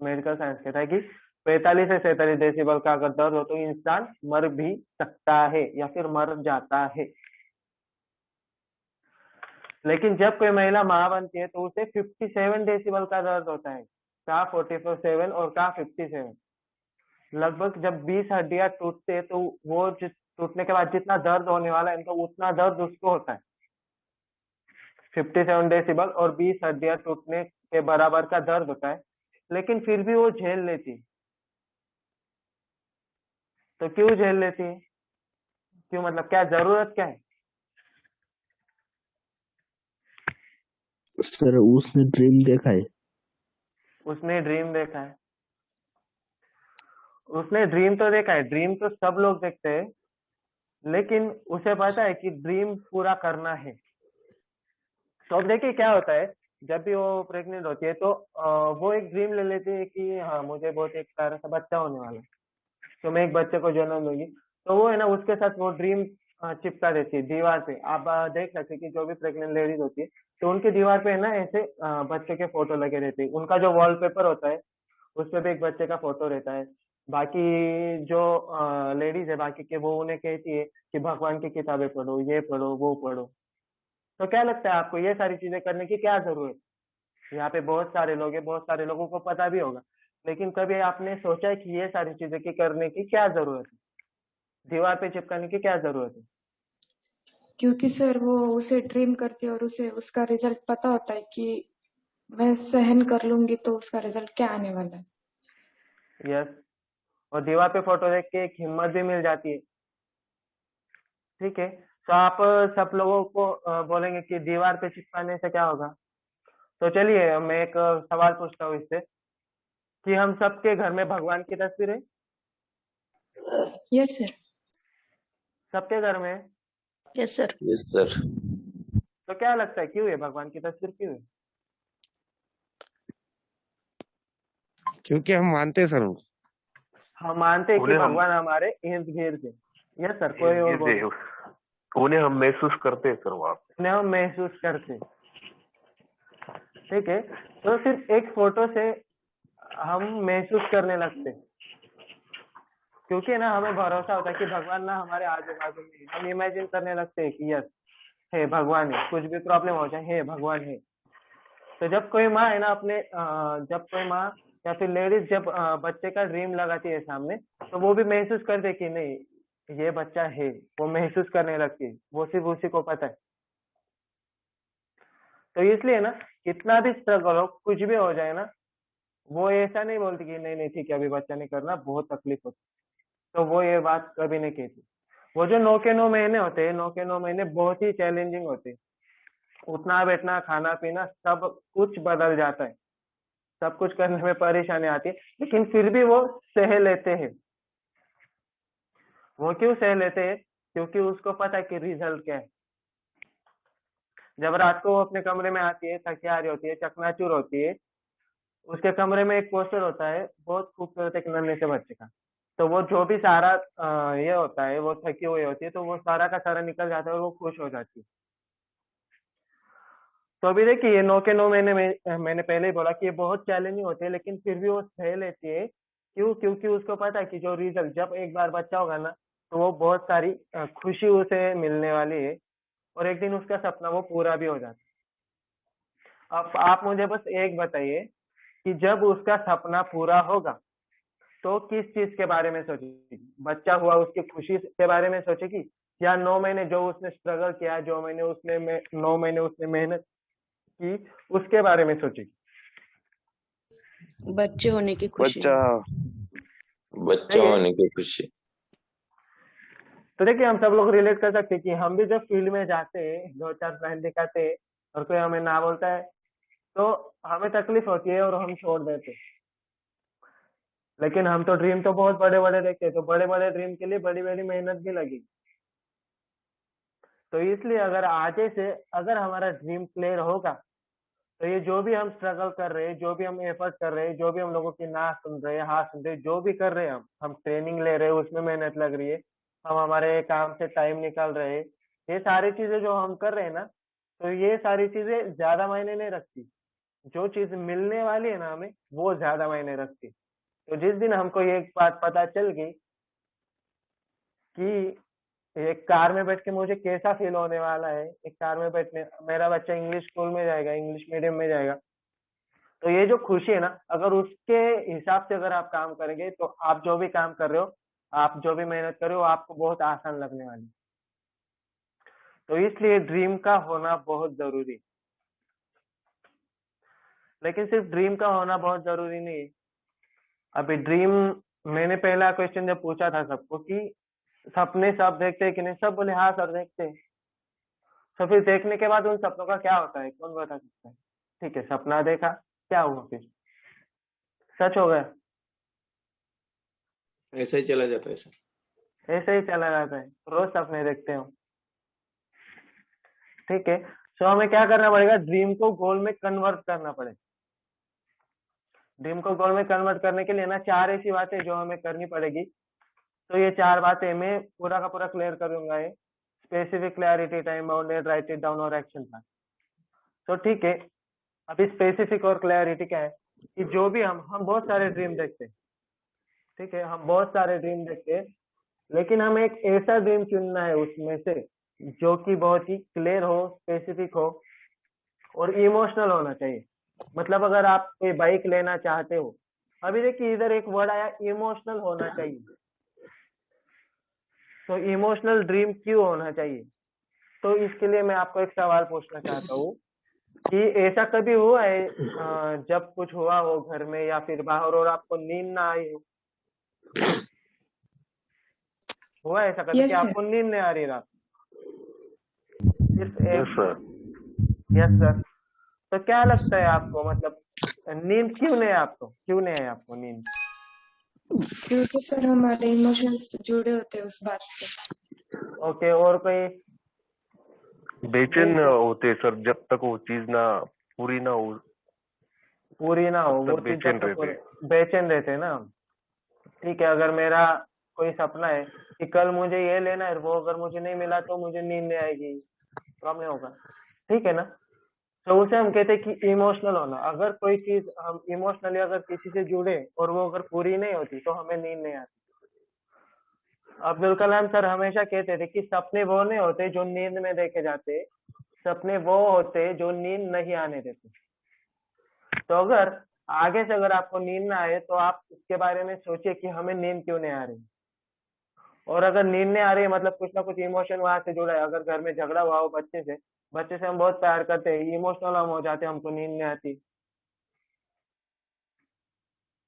मेडिकल साइंस कहता है कि 45 से 47 डेसिबल का अगर दर्द हो तो इंसान मर भी सकता है या फिर मर जाता है। लेकिन जब कोई महिला माँ बनती है तो उसे 57 डेसिबल का दर्द होता है, का 47 और का 57। लगभग जब 20 हड्डियां टूटते हैं तो वो टूटने के बाद जितना दर्द होने वाला है तो उतना दर्द उसको होता है, 57 डेसिबल और 20 हड्डियां टूटने के बराबर का दर्द होता है। लेकिन फिर भी वो झेल लेती है। तो क्यों झेल लेती है? क्यों, मतलब क्या जरूरत क्या है? सर उसने ड्रीम देखा है। उसने ड्रीम देखा है। उसने ड्रीम तो देखा है, ड्रीम तो सब लोग देखते हैं, लेकिन उसे पता है कि ड्रीम पूरा करना है। तो अब देखिए क्या होता है, जब भी वो प्रेग्नेंट होती है तो वो एक ड्रीम ले लेती है कि हाँ मुझे बहुत एक प्यारा सा बच्चा होने वाला है, तो मैं एक बच्चे को जन्म दूंगी। तो वो है ना उसके साथ वो ड्रीम चिपका देती है दीवार पे। आप देख सकते हैं कि जो भी प्रेग्नेंट लेडीज होती है तो उनकी दीवार पे है ना ऐसे बच्चे के फोटो लगे रहते हैं। उनका जो वॉलपेपर होता है उस पे भी एक बच्चे का फोटो रहता है। बाकी जो लेडीज है बाकी के, वो उन्हें कहती है कि भगवान की किताबें पढ़ो, ये पढ़ो, वो पढ़ो। तो क्या लगता है आपको ये सारी चीजें करने की क्या जरूरत है? यहाँ पे बहुत सारे लोग हैं, बहुत सारे लोगों को पता भी होगा, लेकिन कभी आपने सोचा है कि ये सारी चीजें की करने की क्या जरूरत है, दीवार पे चिपकाने की क्या जरूरत है? क्योंकि सर वो उसे ड्रीम करती है और उसे उसका रिजल्ट पता होता है कि मैं सहन कर लूंगी तो उसका रिजल्ट क्या आने वाला है। यस, और दीवार पे फोटो देख के एक हिम्मत भी मिल जाती है। ठीक है, तो आप सब लोगों को बोलेंगे कि दीवार पे चिपकाने से क्या होगा। तो चलिए मैं एक सवाल पूछता हूँ इससे कि हम सबके घर में भगवान की तस्वीर है? Yes sir. सबके घर में? Yes sir. Yes sir. तो क्या लगता है क्यों है भगवान की तस्वीर, क्यों है? क्योंकि हम मानते हैं सर, हम मानते हैं कि भगवान हमारे इर्द गिर्द है। यस सर, कोई और बोले? उन्हें हम महसूस करते हैं सर, वहाँ पे उन्हें हम महसूस करते। ठीक है, तो सिर्फ एक फोटो से हम महसूस करने लगते, क्योंकि ना हमें भरोसा होता है कि भगवान ना हमारे आजू बाजू में। हम इमेजिन करने लगते हैं कि यस है भगवान है, कुछ भी प्रॉब्लम हो जाए है भगवान है। तो जब कोई माँ है ना अपने जब कोई माँ या फिर लेडीज जब बच्चे का ड्रीम लगाती है सामने, तो वो भी महसूस करते कि नहीं ये बच्चा है, वो महसूस करने लगती है, वो सिर्फ उसी को पता है। तो इसलिए ना कितना भी स्ट्रगल हो, कुछ भी हो जाए ना, वो ऐसा नहीं बोलती कि नहीं नहीं ठीक है अभी बच्चा नहीं करना, बहुत तकलीफ होती, तो वो ये बात कभी नहीं कहती। वो जो 9 के 9 महीने होते हैं, 9 के 9 महीने बहुत ही चैलेंजिंग होते हैं। उठना बैठना खाना पीना सब कुछ बदल जाता है, सब कुछ करने में परेशानी आती है, लेकिन फिर भी वो सह लेते हैं। वो क्यों सह लेते हैं? क्योंकि उसको पता है कि रिजल्ट क्या है। जब रात को वो अपने कमरे में आती है, थकी हारी होती है, चकनाचूर होती है, उसके कमरे में एक पोस्टर होता है बहुत खूबसूरत एक नन्हे से बच्चे का। तो वो जो भी सारा ये होता है, वो थकी हुई होती है, तो वो सारा का सारा निकल जाता है और वो खुश हो जाती है। तो अभी देखिए 9 के 9 महीने में मैंने पहले ही बोला कि ये बहुत चैलेंजिंग होते हैं, लेकिन फिर भी वो सह लेती है। क्यों? क्योंकि उसको पता है कि जो रिजल्ट, जब एक बार बच्चा होगा ना तो वो बहुत सारी खुशी उसे मिलने वाली है, और एक दिन उसका सपना वो पूरा भी हो जाता है। अब आप मुझे बस एक बताइए कि जब उसका सपना पूरा होगा तो किस चीज के बारे में सोचेगी? बच्चा हुआ उसकी खुशी के बारे में सोचेगी, या 9 महीने जो उसने स्ट्रगल किया, 9 महीने उसने मेहनत की, उसके बारे में सोचेगी। बच्चे होने की खुशी। बच्चा सही है। होने की खुशी। तो देखिए हम सब लोग रिलेट कर सकते हैं कि हम भी जब फील्ड में जाते हैं, 2-4 क्लाइंट दिखाते हैं और कोई हमें ना बोलता है तो हमें तकलीफ होती है और हम छोड़ देते हैं। लेकिन हम तो ड्रीम तो बहुत बड़े बड़े देखते हैं, तो बड़े बड़े ड्रीम के लिए बड़ी बड़ी मेहनत भी लगी। तो इसलिए अगर आगे से अगर हमारा ड्रीम क्लियर होगा तो ये जो भी हम स्ट्रगल कर रहे हैं, जो भी हम एफर्ट कर रहे हैं, जो भी हम लोगों की ना सुन रहे हैं, हाँ सुन रहे हैं, जो भी कर रहे हैं हम ट्रेनिंग ले रहे हैं, उसमें मेहनत लग रही है, हम हमारे काम से टाइम निकाल रहे हैं, ये सारी चीजें जो हम कर रहे हैं ना, तो ये सारी चीजें ज्यादा मायने नहीं रखती। जो चीज मिलने वाली है ना हमें, वो ज्यादा मायने रखती। तो जिस दिन हमको ये बात पता चल गई कि एक कार में बैठ के मुझे कैसा फील होने वाला है, एक कार में बैठने, मेरा बच्चा इंग्लिश स्कूल में जाएगा, इंग्लिश मीडियम में जाएगा, तो ये जो खुशी है ना, अगर उसके हिसाब से अगर आप काम करेंगे तो आप जो भी काम कर रहे हो, आप जो भी मेहनत कर रहे हो, आपको बहुत आसान लगने वाली। तो इसलिए ड्रीम का होना बहुत जरूरी है। लेकिन सिर्फ ड्रीम का होना बहुत जरूरी नहीं है। अभी ड्रीम, मैंने पहला क्वेश्चन जब पूछा था सबको कि सपने सब देखते हैं कि नहीं, सब बोले हाँ सर देखते हैं। तो फिर देखने के बाद उन सपनों का क्या होता है, कौन बता सकता है? ठीक है, सपना देखा, क्या हुआ फिर? सच हो गया? ऐसा ही चला जाता है सर। ऐसे ही चला जाता है, रोज सपने देखते हो। ठीक है, तो हमें क्या करना पड़ेगा, ड्रीम को गोल में कन्वर्ट करना पड़ेगा। ड्रीम को गोल में कन्वर्ट करने के लिए ना 4 ऐसी बातें जो हमें करनी पड़ेगी। तो ये 4 बातें मैं पूरा का पूरा क्लियर करूंगा। ये specific, clarity, time bounded, right it down और एक्शन प्लान। तो ठीक है, अभी स्पेसिफिक और क्लैरिटी क्या है कि जो भी हम बहुत सारे ड्रीम देखते हैं। ठीक है, हम बहुत सारे ड्रीम देखते हैं, लेकिन हमें एक ऐसा ड्रीम चुनना है उसमें से जो कि बहुत ही क्लियर हो, स्पेसिफिक हो और इमोशनल होना चाहिए। मतलब अगर आप कोई बाइक लेना चाहते हो, अभी देखिए इधर एक वर्ड आया, इमोशनल होना चाहिए। तो इमोशनल ड्रीम क्यों होना चाहिए? तो इसके लिए मैं आपको एक सवाल पूछना चाहता हूँ कि ऐसा कभी हुआ है जब कुछ हुआ हो घर में या फिर बाहर और आपको नींद ना आई हो? हुआ है ऐसा कभी Yes, कि sir. आपको नींद नहीं आ रही रात? सिर्फ यस सर। Yes sir. तो क्या लगता है आपको, मतलब नींद क्यों नहीं है आपको, क्यों नहीं है आपको नींद? क्योंकि सर हमारे इमोशंस जुड़े होते हैं उस बात से। ओके, और कोई? बेचैन होते सर, जब तक वो चीज ना पूरी ना हो वो तब चीज बेचैन जब तक रहते। बेचैन रहते हैं ना। ठीक है, अगर मेरा कोई सपना है कि कल मुझे ये लेना है, वो अगर मुझे नहीं मिला तो मुझे नींद नहीं आएगी, प्रॉब्लम होगा। ठीक है ना? तो उसे हम कहते हैं कि इमोशनल होना। अगर कोई चीज हम इमोशनली अगर किसी से जुड़े और वो अगर पूरी नहीं होती तो हमें नींद नहीं आती। अब्दुल कलाम सर हमेशा कहते थे कि सपने वो नहीं होते जो नींद में देखे जाते, सपने वो होते जो नींद नहीं आने देते। तो अगर आगे से अगर आपको नींद ना आए तो आप इसके बारे में सोचिए कि हमें नींद क्यों नहीं आ रही। और अगर नींद नहीं आ रही है मतलब कुछ ना कुछ इमोशन वहां से जुड़ा है। अगर घर में झगड़ा हुआ हो बच्चे से हम बहुत प्यार करते हैं, इमोशनल हम हो जाते हैं, हमको नींद नहीं आती,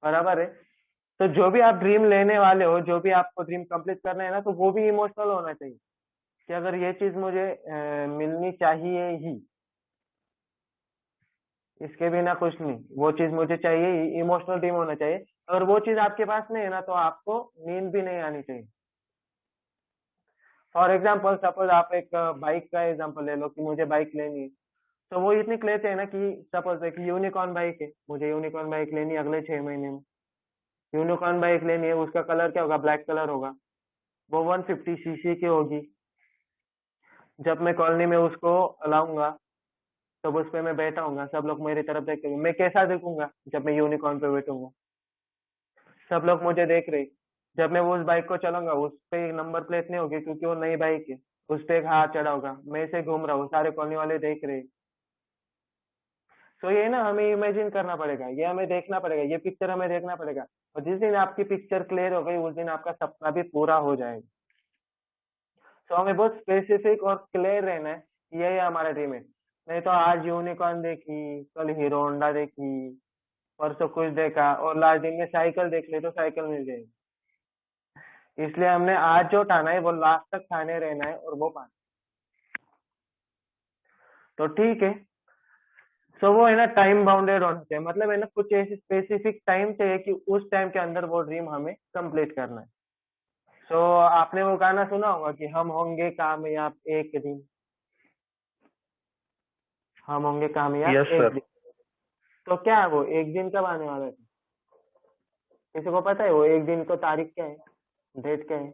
बराबर है? तो जो भी आप ड्रीम लेने वाले हो, जो भी आपको ड्रीम कंप्लीट करना है ना, तो वो भी इमोशनल होना चाहिए कि अगर ये चीज मुझे मिलनी चाहिए ही, इसके बिना कुछ नहीं, वो चीज मुझे चाहिए ही, इमोशनल ड्रीम होना चाहिए। अगर वो चीज आपके पास नहीं है ना तो आपको नींद भी नहीं आनी चाहिए। फॉर एग्जाम्पल, सपोज आप एक बाइक का एग्जाम्पल ले लो कि मुझे बाइक लेनी है, तो वो इतनी क्लियर चाहिए ना कि सपोज एक यूनिकॉर्न बाइक है, मुझे यूनिकॉर्न बाइक लेनी है अगले 6 महीने में। यूनिकॉर्न बाइक लेनी है, उसका कलर क्या होगा? ब्लैक कलर होगा, वो 150 सीसी की होगी। जब मैं कॉलोनी में उसको लाऊंगा तब उस पे मैं बैठा हूँ, सब लोग मेरी तरफ देखेंगे, मैं कैसा दिखूंगा जब मैं यूनिकॉर्न पे बैठूंगा? सब लोग मुझे देख रहे। जब मैं वो उस बाइक को चलाऊंगा उस पे नंबर प्लेट नहीं होगी क्योंकि वो नई बाइक है, उस पे एक हाथ चढ़ा होगा, मैं ऐसे घूम रहा हूँ, सारे कॉलोनी वाले देख रहे। तो ये ना हमें इमेजिन करना पड़ेगा, ये हमें देखना पड़ेगा, ये पिक्चर हमें देखना पड़ेगा। और जिस दिन आपकी पिक्चर क्लियर हो गई उस दिन आपका सपना भी पूरा हो जाएगा। तो हमें बहुत स्पेसिफिक और क्लियर रहना है कि ये हमारा ड्रीम है। नहीं तो आज यूनिकॉर्न देखी, कल हीरो होंडा देखी, परसों कुछ देखा और लास्ट दिन में साइकिल देख ली तो साइकिल मिल जाएगी। इसलिए हमने आज जो ठाना है वो लास्ट तक ठाने रहना है और वो पाना। तो ठीक है, सो वो है ना टाइम बाउंडेड होना चाहिए, मतलब है ना कुछ ऐसी स्पेसिफिक टाइम चाहिए कि उस टाइम के अंदर वो ड्रीम हमें कंप्लीट करना है। सो आपने वो गाना सुना होगा कि हम होंगे कामयाब एक दिन, हम होंगे कामयाब यस एक सर। दिन। तो क्या है वो एक दिन कब आने वाला है? किसी को पता है वो एक दिन को तारीख क्या है, डेट क्या है?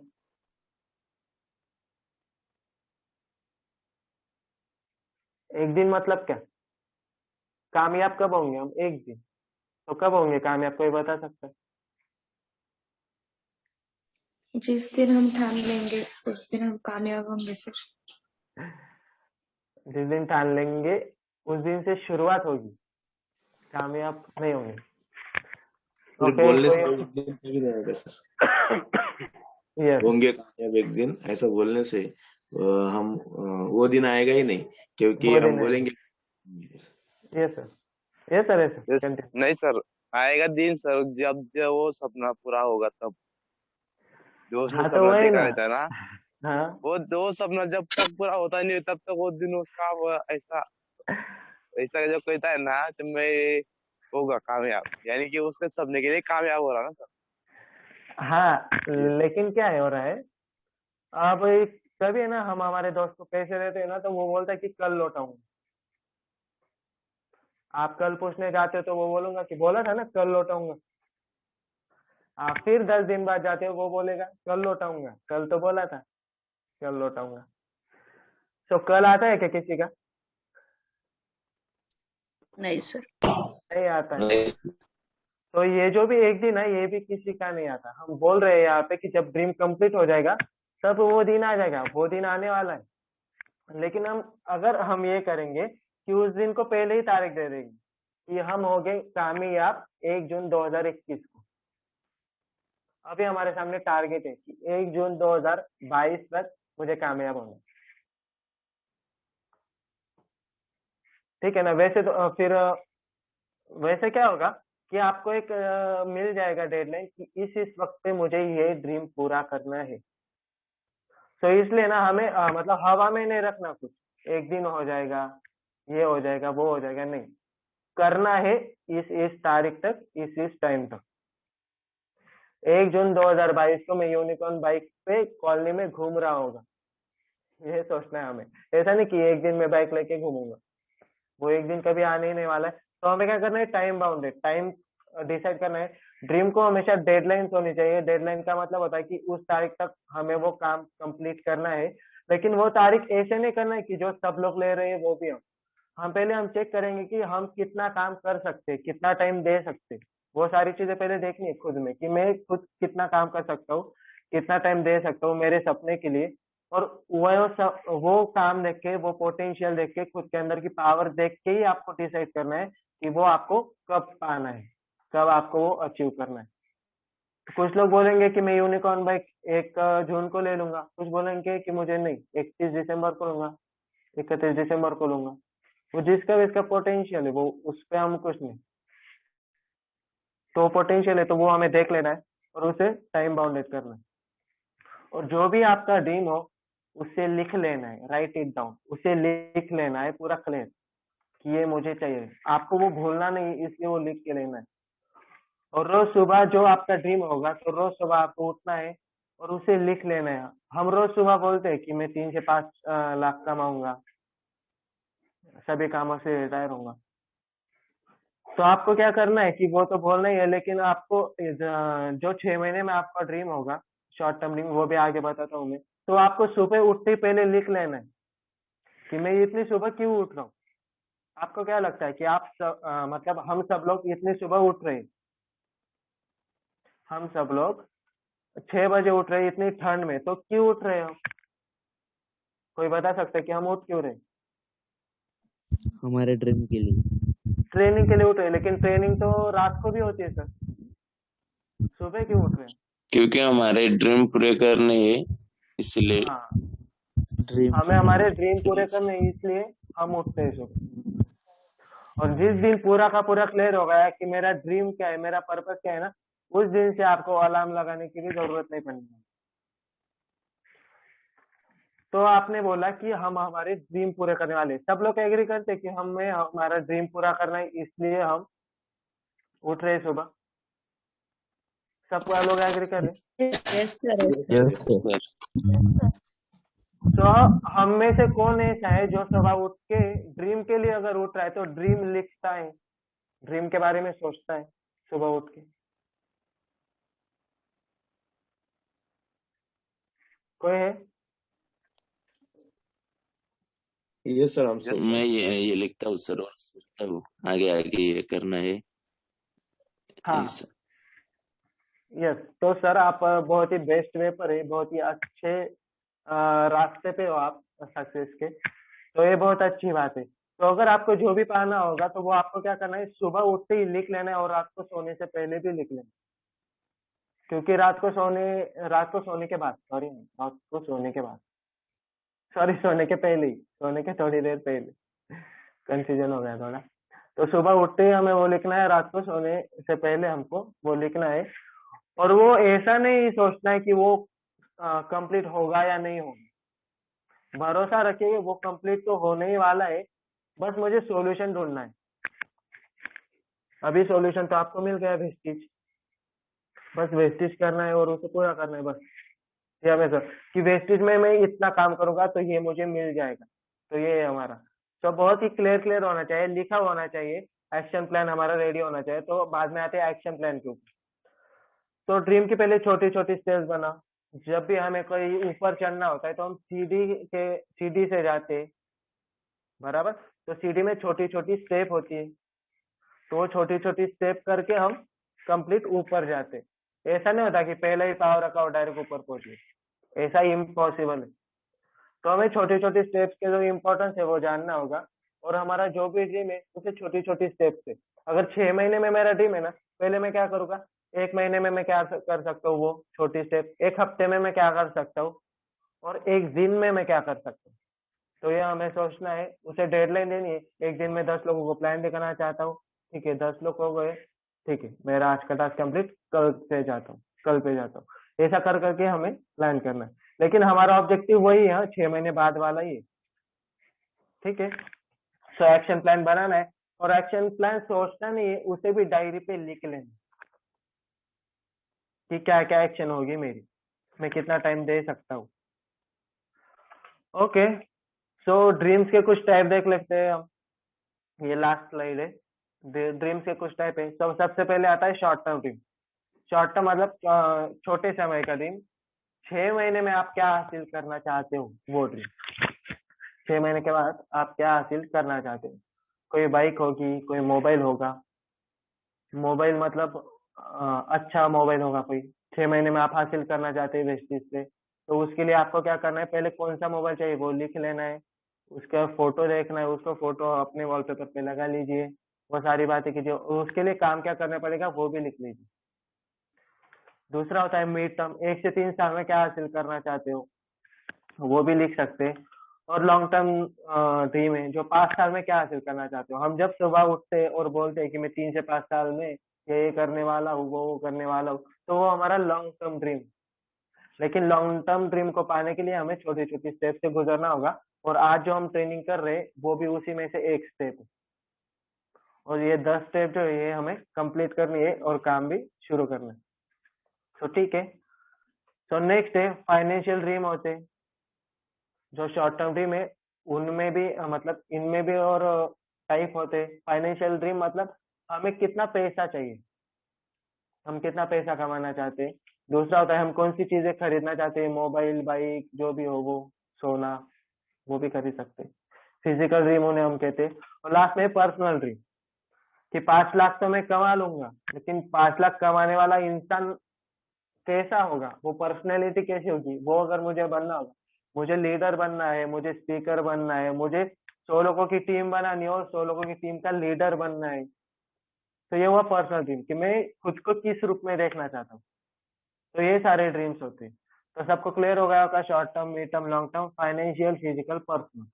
एक दिन मतलब क्या? कामयाब कब होंगे हम? एक दिन। तो कब होंगे कामयाब, कोई बता सकता है? जिस दिन हम ठान लेंगे उस दिन हम कामयाब होंगे सर। जिस दिन ठान लेंगे उस दिन से शुरुआत होगी, कामयाब नहीं होंगे। सिर्फ ओके बोलने से कोई एक दिन नहीं रहेगा सर। यस होंगे कामयाब एक दिन ऐसा बोलने से हम वो दिन आएगा ही नहीं, क्योंकि वो हम दिन है। बोलेंगे। Yes sir, yes sir, yes sir, continue. नहीं सर, आएगा दिन सर जब जब वो सपना पूरा होगा तब। जो उसने हाँ तो सपना वही देखा ना। रहता है ना, हाँ वो सपना जब तक पूरा होता नहीं तब तक वो दिन उसका वो ऐसा ऐसा जो कहता है ना कि मैं होगा कामयाब, यानी कि उसके सपने के लिए कामयाब हो रहा ना सर। हाँ, लेकिन क्या है हो रहा है, अब कभी है ना हम हमारे दोस्त को पैसे देते हैं ना तो वो बोलता है कि कल लौटाऊंगा। आप कल पूछने जाते हो तो वो बोलूंगा कि बोला था ना कल लौटाऊंगा। आप फिर 10 दिन बाद जाते हो वो बोलेगा कल लौटाऊंगा, कल तो बोला था कल लौटाऊंगा। तो कल आता है क्या किसी का? नहीं सर। नहीं आता है। नहीं तो ये जो भी एक दिन है ये भी किसी का नहीं आता। हम बोल रहे हैं यहाँ पे कि जब ड्रीम कंप्लीट हो जाएगा तब वो दिन आ जाएगा, वो दिन आने वाला है। लेकिन अगर हम ये करेंगे कि उस दिन को पहले ही तारीख दे देंगे कि हम हो गए कामयाब 1 जून 2021 को। अभी हमारे सामने टारगेट है कि 1 जून 2022 तक मुझे कामयाब होना है। ठीक है ना? वैसे तो फिर वैसे क्या होगा कि आपको एक मिल जाएगा डेडलाइन कि इस वक्त पे मुझे ये ड्रीम पूरा करना है। तो इसलिए ना हमें मतलब हवा में नहीं रखना कुछ, एक दिन हो जाएगा, ये हो जाएगा, वो हो जाएगा, नहीं। करना है इस तारीख तक, इस टाइम तक। 1 जून 2022 को मैं यूनिकॉर्न बाइक पे कॉलोनी में घूम रहा होगा, ये सोचना है हमें। ऐसा नहीं कि एक दिन मैं बाइक लेके घूमूंगा, वो एक दिन कभी आने ही नहीं वाला है। तो हमें क्या करना है, टाइम बाउंडेड टाइम डिसाइड करना है। ड्रीम को हमेशा डेडलाइंस होनी चाहिए। डेडलाइन का मतलब होता है कि उस तारीख तक हमें वो काम कंप्लीट करना है। लेकिन वो तारीख ऐसे नहीं करना है कि जो सब लोग ले रहे हैं वो भी हम पहले हम चेक करेंगे कि हम कितना काम कर सकते हैं, कितना टाइम दे सकते हैं। वो सारी चीजें पहले देखनी है खुद में कि मैं खुद कितना काम कर सकता हूँ, कितना टाइम दे सकता हूँ मेरे सपने के लिए। और वो काम देख के, वो पोटेंशियल देख के, खुद के अंदर की पावर देख के ही आपको डिसाइड करना है कि वो आपको कब पाना है, कब आपको वो अचीव करना है। तो कुछ लोग बोलेंगे कि मैं यूनिकॉर्न बाइक 1 जून को ले लूंगा, कुछ बोलेंगे कि मुझे नहीं 31 दिसंबर को लूंगा, 31 दिसंबर को लूंगा। वो जिसका भी इसका पोटेंशियल है, वो उस पर हम कुछ नहीं। तो पोटेंशियल है तो वो हमें देख लेना है और उसे टाइम बाउंडेड करना है। और जो भी आपका ड्रीम हो उसे लिख लेना है, राइट इट डाउन, उसे लिख लेना है पूरा क्लियर कि ये मुझे चाहिए। आपको वो भूलना नहीं, इसलिए वो लिख के लेना है। और रोज सुबह जो आपका ड्रीम होगा तो रोज सुबह आपको उठना है और उसे लिख लेना है। हम रोज सुबह बोलते हैं कि मैं 3 से 5 लाख कमाऊंगा, सभी कामों से रिटायर होऊंगा। तो आपको क्या करना है कि वो तो बोलना ही है, लेकिन आपको जो 6 महीने में आपका ड्रीम होगा, शॉर्ट टर्म ड्रीम, वो भी आगे बताता हूँ मैं। तो आपको सुबह उठते ही पहले लिख लेना है कि मैं इतनी सुबह क्यों उठ रहा हूँ। आपको क्या लगता है कि मतलब हम सब लोग इतनी सुबह उठ रहे हैं, हम सब लोग 6 बजे उठ रहे हैं इतनी ठंड में, तो क्यों उठ रहे हो? कोई बता सकता है कि हम उठ क्यों रहे? हमारे ड्रीम के लिए। ट्रेनिंग के लिए उठ रहे हैं, लेकिन ट्रेनिंग तो रात को भी होती है सर, सुबह क्यों उठ रहे हैं? क्योंकि हमारे ड्रीम पूरे करने हैं इसलिए। हाँ, ड्रीम हमें हमारे ड्रीम पूरे करने हैं, इसलिए हम उठते हैं सुबह। और जिस दिन पूरा का पूरा क्लियर हो गया कि मेरा ड्रीम क्या है, मेरा पर्पस क्या है ना, उस दिन से आपको अलार्म लगाने की भी जरूरत नहीं पड़नी है। तो आपने बोला कि हम हमारे ड्रीम पूरे करने वाले हैं। सब लोग एग्री करते हैं कि हमें हमारा ड्रीम पूरा करना है, इसलिए हम उठ रहे हैं सुबह। सब लोग एग्री कर रहे हैं? Yes sir, yes sir. Yes sir. तो हम में से कौन ऐसा है जो सुबह उठ के ड्रीम के लिए अगर उठ रहा है तो ड्रीम लिखता है, ड्रीम के बारे में सोचता है सुबह उठ के? कोई है? यस सर, हम यस सोच सर। मैं ये लिखता हूँ सर, और सोचता हूँ आगे आगे ये करना है। हाँ, ऐसा। यस। तो सर आप बहुत ही बेस्ट वे पर है, बहुत ही अच्छे रास्ते पे हो आप सक्सेस के। तो ये बहुत अच्छी बात है। तो अगर आपको जो भी पाना होगा तो वो आपको क्या करना है, सुबह उठते ही लिख लेना है और रात को सोने से पहले भी लिख लेना है। क्योंकि रात को सोने के बाद, सोने के पहले ही, सोने के थोड़ी देर पहले कंफ्यूजन हो गया थोड़ा। तो सुबह उठते ही हमें वो लिखना है, रात को सोने से पहले हमको वो लिखना है। और वो ऐसा नहीं सोचना है कि वो कंप्लीट होगा या नहीं होगा। भरोसा रखिए वो कंप्लीट तो होने ही वाला है, बस मुझे सॉल्यूशन ढूंढना है। अभी सॉल्यूशन तो आपको मिल गया, वेस्टेज। बस वेस्टेज करना है और उसे पूरा करना है बस। ये हमें सर कि वेस्टेज में मैं इतना काम करूंगा तो ये मुझे मिल जाएगा। तो ये है हमारा। तो बहुत ही क्लियर होना चाहिए, लिखा होना चाहिए। एक्शन प्लान हमारा रेडी होना चाहिए। तो बाद में आते हैं एक्शन प्लान के ऊपर। तो ड्रीम की पहले छोटी छोटी स्टेप्स बना। जब भी हमें कोई ऊपर चढ़ना होता है तो हम सीढ़ी से जाते हैं, बराबर। तो सीढ़ी में छोटी छोटी स्टेप होती है, तो वो छोटी छोटी स्टेप करके हम कंप्लीट ऊपर जाते हैं। ऐसा नहीं होता कि पहले ही पावर रखा और डायरेक्ट ऊपर पहुंचे, ऐसा इम्पॉसिबल है। तो हमें छोटी छोटी स्टेप्स के जो इम्पोर्टेंस है वो जानना होगा। और हमारा जो भी ड्रीम है उसे छोटी छोटी स्टेप से, अगर 6 महीने में मेरा ड्रीम है ना, पहले मैं क्या करूंगा, 1 महीने में मैं क्या कर सकता हूँ वो छोटी स्टेप, 1 हफ्ते में मैं क्या कर सकता हूँ, और 1 दिन में मैं क्या कर सकता हूँ। तो ये हमें सोचना है, उसे डेडलाइन देनी है। 1 दिन में 10 लोगों को प्लान दिखाना चाहता हूँ, ठीक है, 10 लोग हो गए, ठीक है, मेरा आज का टास्क कंप्लीट, कल पे जाता हूँ। ऐसा कर करके हमें प्लान करना है। लेकिन हमारा ऑब्जेक्टिव वही है, 6 महीने बाद वाला ही है, ठीक है। सो एक्शन प्लान बनाना है, और एक्शन प्लान सोचना नहीं है, उसे भी डायरी पे लिख लेना कि क्या क्या एक्शन होगी मेरी, मैं कितना टाइम दे सकता हूँ। ओके, सो ड्रीम्स के कुछ टाइप देख लेते हैं हम। ये लास्ट स्लाइड है। ड्रीम्स के कुछ टाइप है। तो सबसे पहले आता है short term dream. Short term मतलब छोटे समय का ड्रीम। 6 महीने में आप क्या हासिल करना चाहते हो, वो ड्रीम। 6 महीने के बाद आप क्या हासिल करना चाहते हो। कोई बाइक होगी, कोई मोबाइल होगा। मोबाइल मतलब अच्छा मोबाइल होगा कोई। 6 महीने में आप हासिल करना चाहते हैं वेस्टेज से, तो उसके लिए आपको क्या करना है, पहले कौन सा मोबाइल चाहिए वो लिख लेना है। उसका फोटो देखना है, उसको फोटो अपने वॉलपेपर पे लगा लीजिए। वो सारी बातें कीजिए, और उसके लिए काम क्या करना पड़ेगा वो भी लिख लीजिए। दूसरा होता है मिड टर्म, 1 से 3 साल में क्या हासिल करना चाहते हो, वो भी लिख सकते हैं। और लॉन्ग टर्म ड्रीम है, जो 5 साल में क्या हासिल करना चाहते हो। हम जब सुबह उठते हैं और बोलते हैं कि मैं 3 से 5 साल में ये करने वाला हूँ, वो करने वाला हूँ, तो वो हमारा लॉन्ग टर्म ड्रीम। लेकिन लॉन्ग टर्म ड्रीम को पाने के लिए हमें छोटी छोटी स्टेप से गुजरना होगा। और आज जो हम ट्रेनिंग कर रहे हैं वो भी उसी में से एक स्टेप है। और ये 10 स्टेप जो है ये हमें कंप्लीट करनी है और काम भी शुरू करना है। तो ठीक है। तो नेक्स्ट है फाइनेंशियल ड्रीम होते हैं। जो शॉर्ट टर्म ड्रीम है उनमें भी मतलब इनमें भी और टाइप होते हैं। फाइनेंशियल ड्रीम मतलब हमें कितना पैसा चाहिए, हम कितना पैसा कमाना चाहते हैं। दूसरा होता है हम कौन सी चीजें खरीदना चाहते हैं, मोबाइल, बाइक, जो भी हो वो, सोना, वो भी खरीद सकते हैं। फिजिकल ड्रीम उन्हें हम कहते हैं। और लास्ट में पर्सनल ड्रीम कि 5 लाख तो मैं कमा लूंगा, लेकिन 5 लाख कमाने वाला इंसान कैसा होगा, वो पर्सनैलिटी कैसी होगी, वो अगर मुझे बनना होगा। मुझे लीडर बनना है, मुझे स्पीकर बनना है, मुझे 100 लोगों की टीम बनानी है और 100 लोगों की टीम का लीडर बनना है। तो ये हुआ पर्सनल ड्रीम कि मैं खुद को किस रूप में देखना चाहता हूँ। तो ये सारे ड्रीम्स होते हैं। तो सबको क्लियर हो गया होगा, short term, mid term, long term, financial, physical, personal.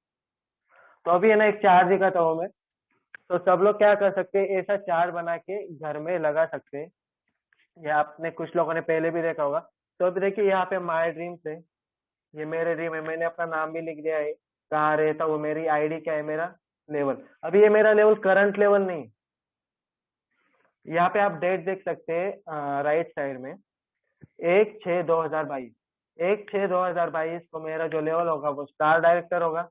तो अभी है ना एक चार्ट दिखाता हूँ मैं। तो सब लोग क्या कर सकते हैं, ऐसा चार्ट बना के घर में लगा सकते हैं, या आपने कुछ लोगों ने पहले भी देखा होगा। तो अभी देखिए यहाँ पे माय ड्रीम्स है, ये मेरे ड्रीम है, मैंने अपना नाम भी लिख दिया है, कहाँ रहता हूँ, मेरी आईडी क्या है, मेरा लेवल। अभी ये मेरा लेवल करंट लेवल नहीं, यहाँ पे आप डेट देख सकते हैं राइट साइड में, 1/6/2022। 1/6/2022 को मेरा जो लेवल होगा वो स्टार डायरेक्टर होगा।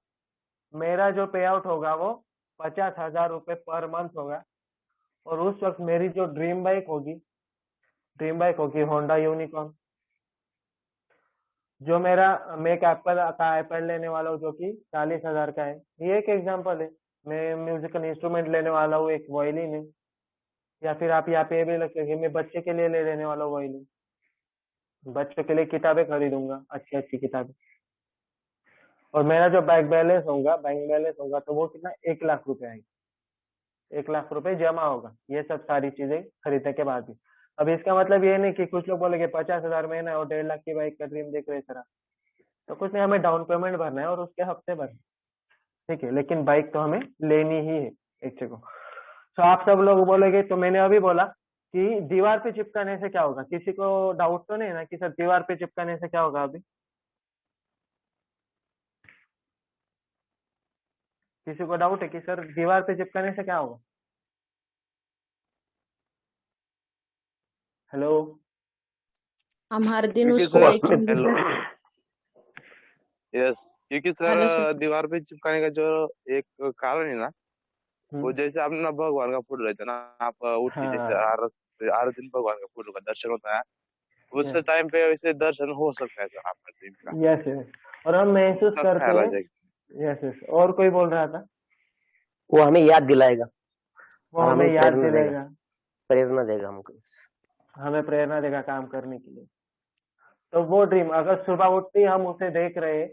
मेरा जो पे आउट होगा वो 50,000 रुपये पर मंथ होगा। और उस वक्त मेरी जो ड्रीम बाइक होगी होंडा यूनिकॉर्न। जो मेरा मैं एक एप्पल का आईपैड लेने वाला हूँ जो कि 40,000 का है। ये एक एग्जांपल है। मैं म्यूजिकल इंस्ट्रूमेंट लेने वाला हूँ, एक वायलिन है। या फिर आप यहाँ पे भी लग सकते, मैं बच्चे के लिए ले लेने वाला हूँ वायलिन। बच्चों के लिए किताबें खरीदूंगा, अच्छी अच्छी किताबें। और मेरा जो बैंक बैलेंस होगा तो वो कितना, 1 लाख रुपए आएगा। 1 लाख रुपए जमा होगा, ये सब सारी चीजें खरीदने के बाद भी। अब इसका मतलब ये नहीं कि कुछ लोग बोलेंगे 50,000 महीना और 1.5 लाख की बाइक का ड्रीम देख रहे सर। तो कुछ नहीं, हमें डाउन पेमेंट भरना है और उसके हफ्ते भरना, ठीक है। लेकिन बाइक तो हमें लेनी ही है एक को। तो आप सब लोग बोलेंगे, तो मैंने अभी बोला कि दीवार पे चिपकाने से क्या होगा। किसी को डाउट तो नहीं है ना कि सर दीवार पे चिपकाने से क्या होगा। अभी किसी को डाउट है कि सर दीवार पे चिपकाने से क्या होगा? हेलो, हम हर दिन क्योंकि उसको सर देखेंगे हेलो, सर। यस, क्योंकि हेलो सर सर। दीवार पे चिपकाने का जो एक कारण है ना, वो हम्म, जैसे आपने ना भगवान का फोटो रहता है ना, आप उठ के जैसे हाँ, हर दिन भगवान का फोटो का दर्शन होता है, उस यस टाइम पे वैसे दर्शन हो सकता है सर आपका ड्रीम का, यस यस। और हम महसूस उसका करते ख्याल आ हैं। जाएगा। यस यस, और कोई बोल रहा था? वो हमें याद दिलाएगा वो और हमें हमें याद दिलाएगा, प्रेरणा देगा हमको। हमें प्रेरणा देगा काम करने के लिए। तो वो ड्रीम अगर सुबह उठते ही हम उसे देख रहे हैं,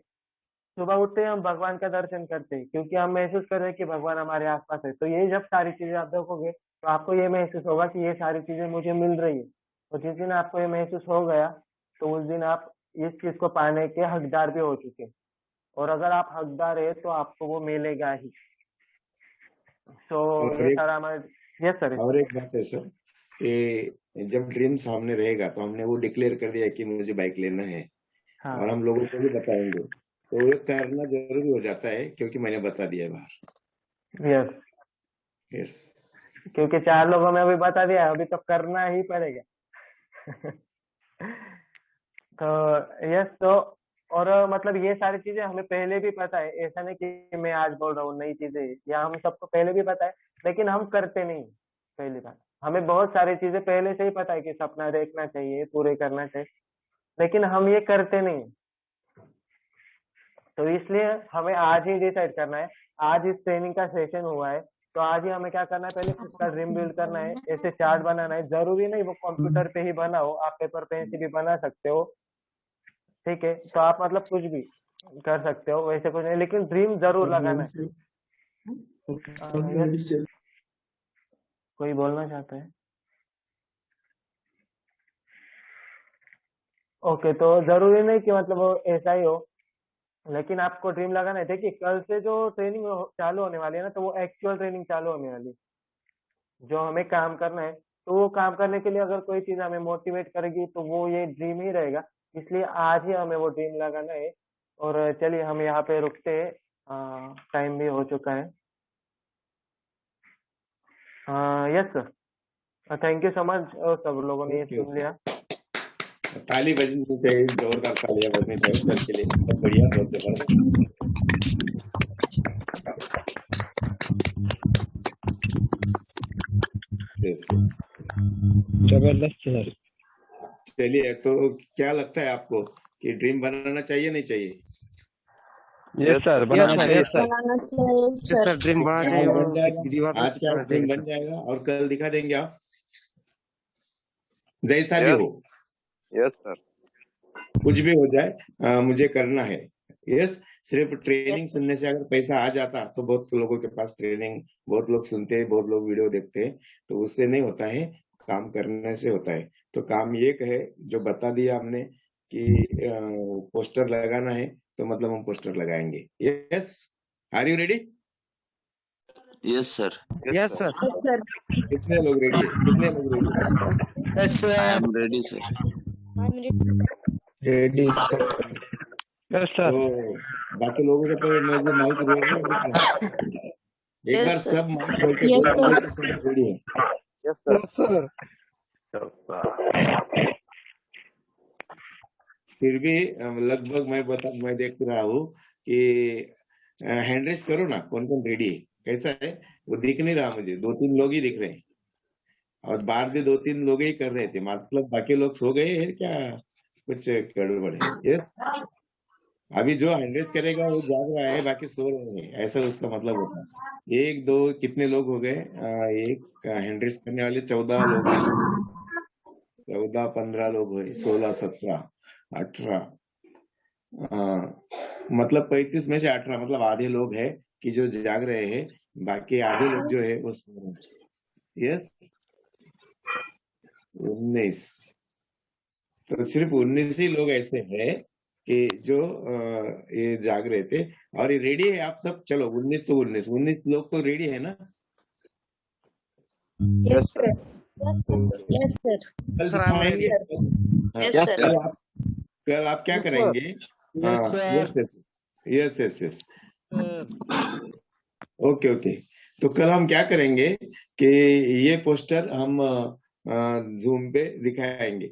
सुबह उठते ही हम भगवान का दर्शन करते हैं, क्योंकि हम महसूस कर रहे हैं कि भगवान हमारे आसपास है। तो ये जब सारी चीजें आप देखोगे तो आपको ये महसूस होगा कि ये सारी चीजें मुझे मिल रही है। तो जिस दिन आपको ये महसूस हो गया तो उस दिन आप इस चीज को पाने के हकदार भी हो चुके। और अगर आप हकदार है तो आपको वो मिलेगा ही। सो और ये एक सारा हमारे। Yes sir. और एक बात है सर, कि जब ड्रीम सामने रहेगा तो हमने वो डिक्लेयर कर दिया कि मुझे बाइक लेना है, हाँ और हम लोगों को भी बताएंगे, तो ये करना जरूरी हो जाता है क्योंकि मैंने बता दिया बाहर। यस, यस, क्योंकि 4 लोगों में अभी बता दिया, अभी तो करना ही पड़ेगा। तो यस, तो और मतलब ये सारी चीजें हमें पहले भी पता है। ऐसा नहीं कि मैं आज बोल रहा हूँ नई चीजें, या हम सबको पहले भी पता है लेकिन हम करते नहीं। पहली बात, हमें बहुत सारी चीजें पहले से ही पता है कि सपना देखना चाहिए, पूरे करना चाहिए, लेकिन हम ये करते नहीं। तो इसलिए हमें आज ही डिसाइड करना है। आज इस ट्रेनिंग का सेशन हुआ है तो आज ही हमें क्या करना है, पहले खुद का ड्रीम बिल्ड करना है। ऐसे चार्ट बनाना है, जरूरी नहीं वो कंप्यूटर पे ही बनाओ, आप पेपर पेन से भी बना सकते हो, ठीक है। तो आप मतलब कुछ भी कर सकते हो, वैसे कुछ नहीं, लेकिन ड्रीम जरूर लगाना है। yes, कोई बोलना चाहता है? ओके, तो जरूरी नहीं कि मतलब वो ऐसा ही हो, लेकिन आपको ड्रीम लगाना है। देखिए कल से जो ट्रेनिंग चालू होने वाली है ना, तो वो एक्चुअल ट्रेनिंग चालू होने वाली है। जो हमें काम करना है, तो वो काम करने के लिए अगर कोई चीज हमें मोटिवेट करेगी तो वो ये ड्रीम ही रहेगा। इसलिए आज ही हमें वो ड्रीम लगाना है। और चलिए हम यहाँ पे रुकते हैं, टाइम भी हो चुका है। Yes sir, thank you so much. सब लोगों ने ये ओके सुन लिया। ताली बजनी चाहिए, जोरदार तालियां बजनी चाहिए सर के लिए। बहुत बढ़िया, बहुत जबरदस्त। Yes, yes. जबरदस्त सर। चलिए, तो क्या लगता है आपको कि ड्रीम बनाना चाहिए नहीं चाहिए? यस सर, यस बनाना सर, चाहिए यस सर, बनाना चाहिए यस सर। सर, ड्रीम बनाना आज चाहिए बन और जाएगा, दीवार पे आज क्या चिपकाना ड्रीम चाहिए बन सर। जाएगा और कल दिखा देंगे आप, जैसा भी यस, हो, यस सर। कुछ भी हो जाए, मुझे करना है। यस, सिर्फ ट्रेनिंग सुनने से अगर पैसा आ जाता तो बहुत लोगों के पास ट्रेनिंग, बहुत लोग सुनते हैं, बहुत लोग वीडियो देखते हैं, तो उससे नहीं होता है, काम करने से होता है। तो काम ये है जो बता दिया हमने कि पोस्टर लगाना है तो मतलब हम पोस्टर लगाएंगे। Yes, are you ready? Yes sir. Yes sir. Sir कितने लोग रेडी है? कितने लोग रेडी है? Yes I sir. Am ready sir. Ready sir. Yes sir. तो बाकी लोगों का तो मैं जो माइक बोल रहा हूँ दिख रहा है। एक बार सब माइक खोल के Yes, बोल sir. दीजिए कि सब रेडी है। Yes sir. Yes sir. फिर भी लगभग मैं देख रहा हूँ कि हैंड रेस करो ना, कौन कौन रेडी है। कैसा है वो दिख नहीं रहा मुझे, 2-3 लोग ही दिख रहे हैं और बाहर भी 2-3 लोग ही कर रहे थे, मतलब बाकी लोग सो गए हैं क्या, कुछ गड़बड़ है। यस, अभी जो हैंड रेस करेगा वो जाग रहा है, बाकी सो रहे हैं, ऐसा उसका मतलब होता है। 1-2 कितने लोग हो गए? एक हैंड रेस करने वाले 14 लोग हैं, 14-15 लोग हुए, 16-17-18, मतलब 35 में से 18, मतलब आधे लोग हैं कि जो जाग रहे हैं, बाकी आधे लोग जो है वो सो रहे हैं। यस, 19, तो सिर्फ 19 ही लोग ऐसे हैं कि जो ये जाग रहे थे और ये रेडी है। आप सब चलो, 19 लोग तो रेडी है ना? Yes, sir. Yes sir. कल सर, I'm ready. दिखाएंगे। हाँ, Yes, sir. कल आप क्या Yes, sir. करेंगे? हाँ, यस सर। यस। ओके, तो कल हम क्या करेंगे कि ये पोस्टर हम जूम पे दिखाएंगे।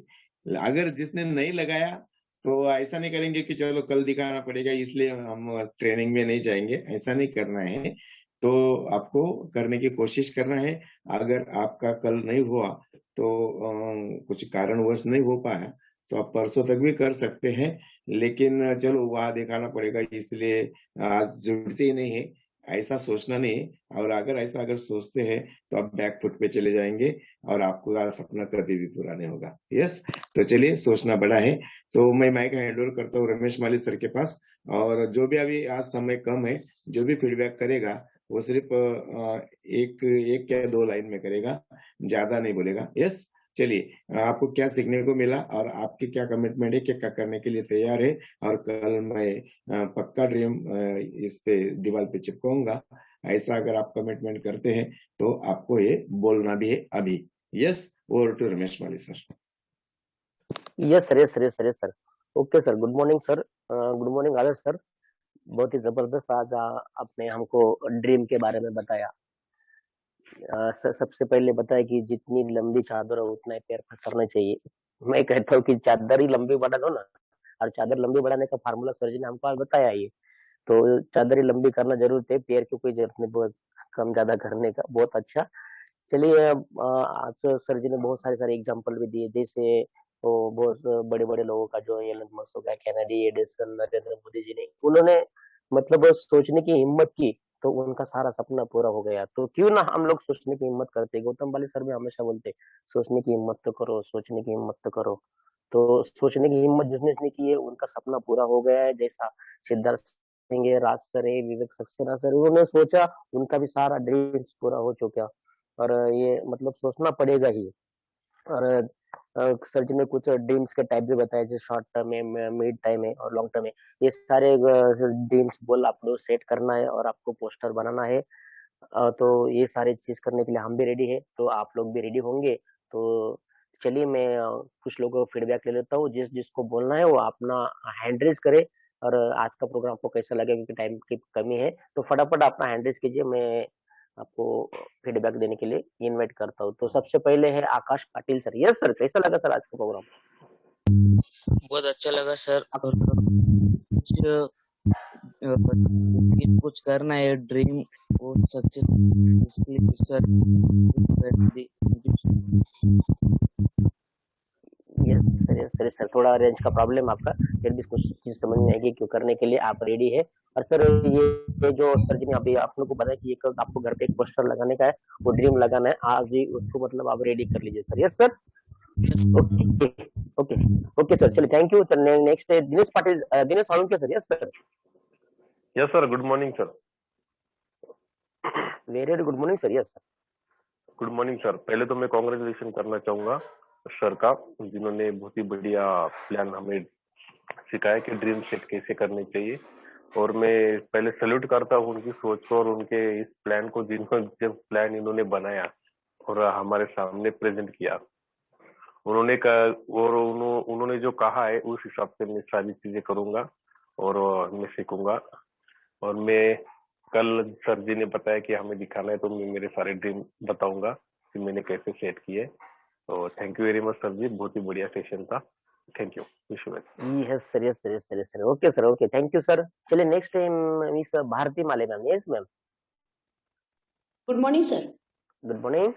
अगर जिसने नहीं लगाया तो ऐसा नहीं करेंगे कि चलो कल दिखाना पड़ेगा इसलिए हम ट्रेनिंग में नहीं जाएंगे, ऐसा नहीं करना है। तो आपको करने की कोशिश करना है। अगर आपका कल नहीं हुआ तो कुछ कारणवश नहीं हो पाया तो आप परसों तक भी कर सकते हैं, लेकिन चलो वहां दिखाना पड़ेगा इसलिए आज जुड़ते ही नहीं है, ऐसा सोचना नहीं है। और अगर सोचते हैं तो आप बैक फुट पे चले जाएंगे और आपका सपना कभी भी पूरा नहीं होगा। यस, तो चलिए, सोचना बड़ा है। तो मैं माइक हैंड ओवर करता हूँ रमेश माली सर के पास, और जो भी अभी आज समय कम है, जो भी फीडबैक करेगा वो सिर्फ एक या 2 लाइन में करेगा, ज्यादा नहीं बोलेगा। यस, चलिए, आपको क्या सीखने को मिला और आपकी क्या कमिटमेंट है, क्या करने के लिए तैयार है, और कल मैं पक्का ड्रीम इस पे दीवार पे चिपकाऊंगा। ऐसा अगर आप कमिटमेंट करते हैं तो आपको ये बोलना भी है अभी। Yes, over to Ramesh Mali sir. Yes sir. Okay sir, good morning sir. Good morning Adarsh sir. बहुत ही जबरदस्त आज आपने हमको ड्रीम के बारे में बताया। सबसे पहले बताया कि जितनी लंबी चादर हो उतना ही पैर पसरने चाहिए। मैं कहता हूँ कि चादर ही लंबी बढ़ा दो ना, और चादर लंबी बढ़ाने का फार्मूला सर जी ने हमको आज बताया ये। तो चादर ही लंबी करना जरूर थे, पैर की कोई जरूरत नहीं बहुत कम ज्यादा करने का। बहुत अच्छा। चलिए, आज सर जी ने बहुत सारे एग्जाम्पल भी दिए, जैसे वो बहुत बड़े बड़े लोगों का, जो एलन मस्क हो गया, कैनेडी, एडिसन, नरेंद्र मोदी जी ने, उन्होंने मतलब सोचने की हिम्मत की तो उनका सारा सपना पूरा हो गया। तो क्यों ना हम लोग सोचने की हिम्मत करते। गौतम बाली सर भी हमेशा बोलते, सोचने की हिम्मत तो करो, सोचने की हिम्मत तो करो। तो सोचने की हिम्मत जिसने की है उनका सपना पूरा हो गया है। जैसा सिद्धार्थ सिंह है, राज सर है, विवेक सक्सेना सर, उन्होंने सोचा, उनका भी सारा ड्रीम्स पूरा हो चुका। और ये मतलब सोचना पड़ेगा ही। और सर जी ने कुछ ड्रीम्स के टाइप भी बताए, जैसे शॉर्ट टर्म है, मिड टाइम है और लॉन्ग टर्म है। ये सारे ड्रीम्स गोल आपको सेट करना है और आपको पोस्टर बनाना है। तो ये सारी चीज करने के लिए हम भी रेडी है, तो आप लोग भी रेडी होंगे। तो चलिए, मैं कुछ लोगों को फीडबैक ले लेता हूँ। जिसको बोलना है वो अपना हैंड रेज करे। और आज का प्रोग्राम आपको कैसा लगे, क्योंकि टाइम की कमी है, तो फटाफट अपना हैंड रेज कीजिए। मैं आपको फीडबैक देने के लिए इनवाइट करता हूँ। तो सबसे पहले है आकाश पाटिल सर। यस सर, कैसा लगा सर आज का प्रोग्राम? बहुत अच्छा लगा सर। और कुछ करना है, ड्रीम और सक्सेस, इसके लिए सर यस सर, थोड़ा रेंज का प्रॉब्लम आपका, फिर भी कुछ चीज समझ में आएगी क्यों करने के लिए आप रेडी है। और सर, ये जो सर जी ने अभी आप लोग को बताया कि एक आपको घर पे एक पोस्टर लगाने का है, वो ड्रीम लगाना है, आज ही उसको मतलब आप रेडी कर लीजिए sir. Yes sir. Okay sir, चलिए, थैंक यू। नेक्स्ट है Dinesh Patil, Dinesh Salunkhe sir. Yes sir. Yes sir, good morning sir. Very good morning sir. Yes sir. Good morning sir. पहले तो मैं कांग्रेचुलेशन करना चाहूंगा सर का, जिन्होंने बहुत ही बढ़िया प्लान हमें सिखाया कि ड्रीम सेट कैसे करनी चाहिए। और मैं पहले सल्यूट करता हूँ उनकी सोच को और उनके इस प्लान को, जिन्होंने जब प्लान इन्होंने बनाया और हमारे सामने प्रेजेंट किया, उन्होंने कहा और उन्होंने जो कहा है उस हिसाब से मैं सारी चीजें करूंगा और मैं सीखूंगा। और मैं कल सर जी ने बताया कि हमें दिखाना है, तो मैं मेरे सारे ड्रीम बताऊंगा कि मैंने कैसे सेट किए। तो thank you very much sir ji, बहुत ही बढ़िया सेशन था। Thank you, wish you well. Yes sir, yes sir, yes sir, yes sir. Okay sir, okay, thank you sir. चलिए next time miss Bharati Male ma'am. Yes ma'am, good morning sir. Good morning.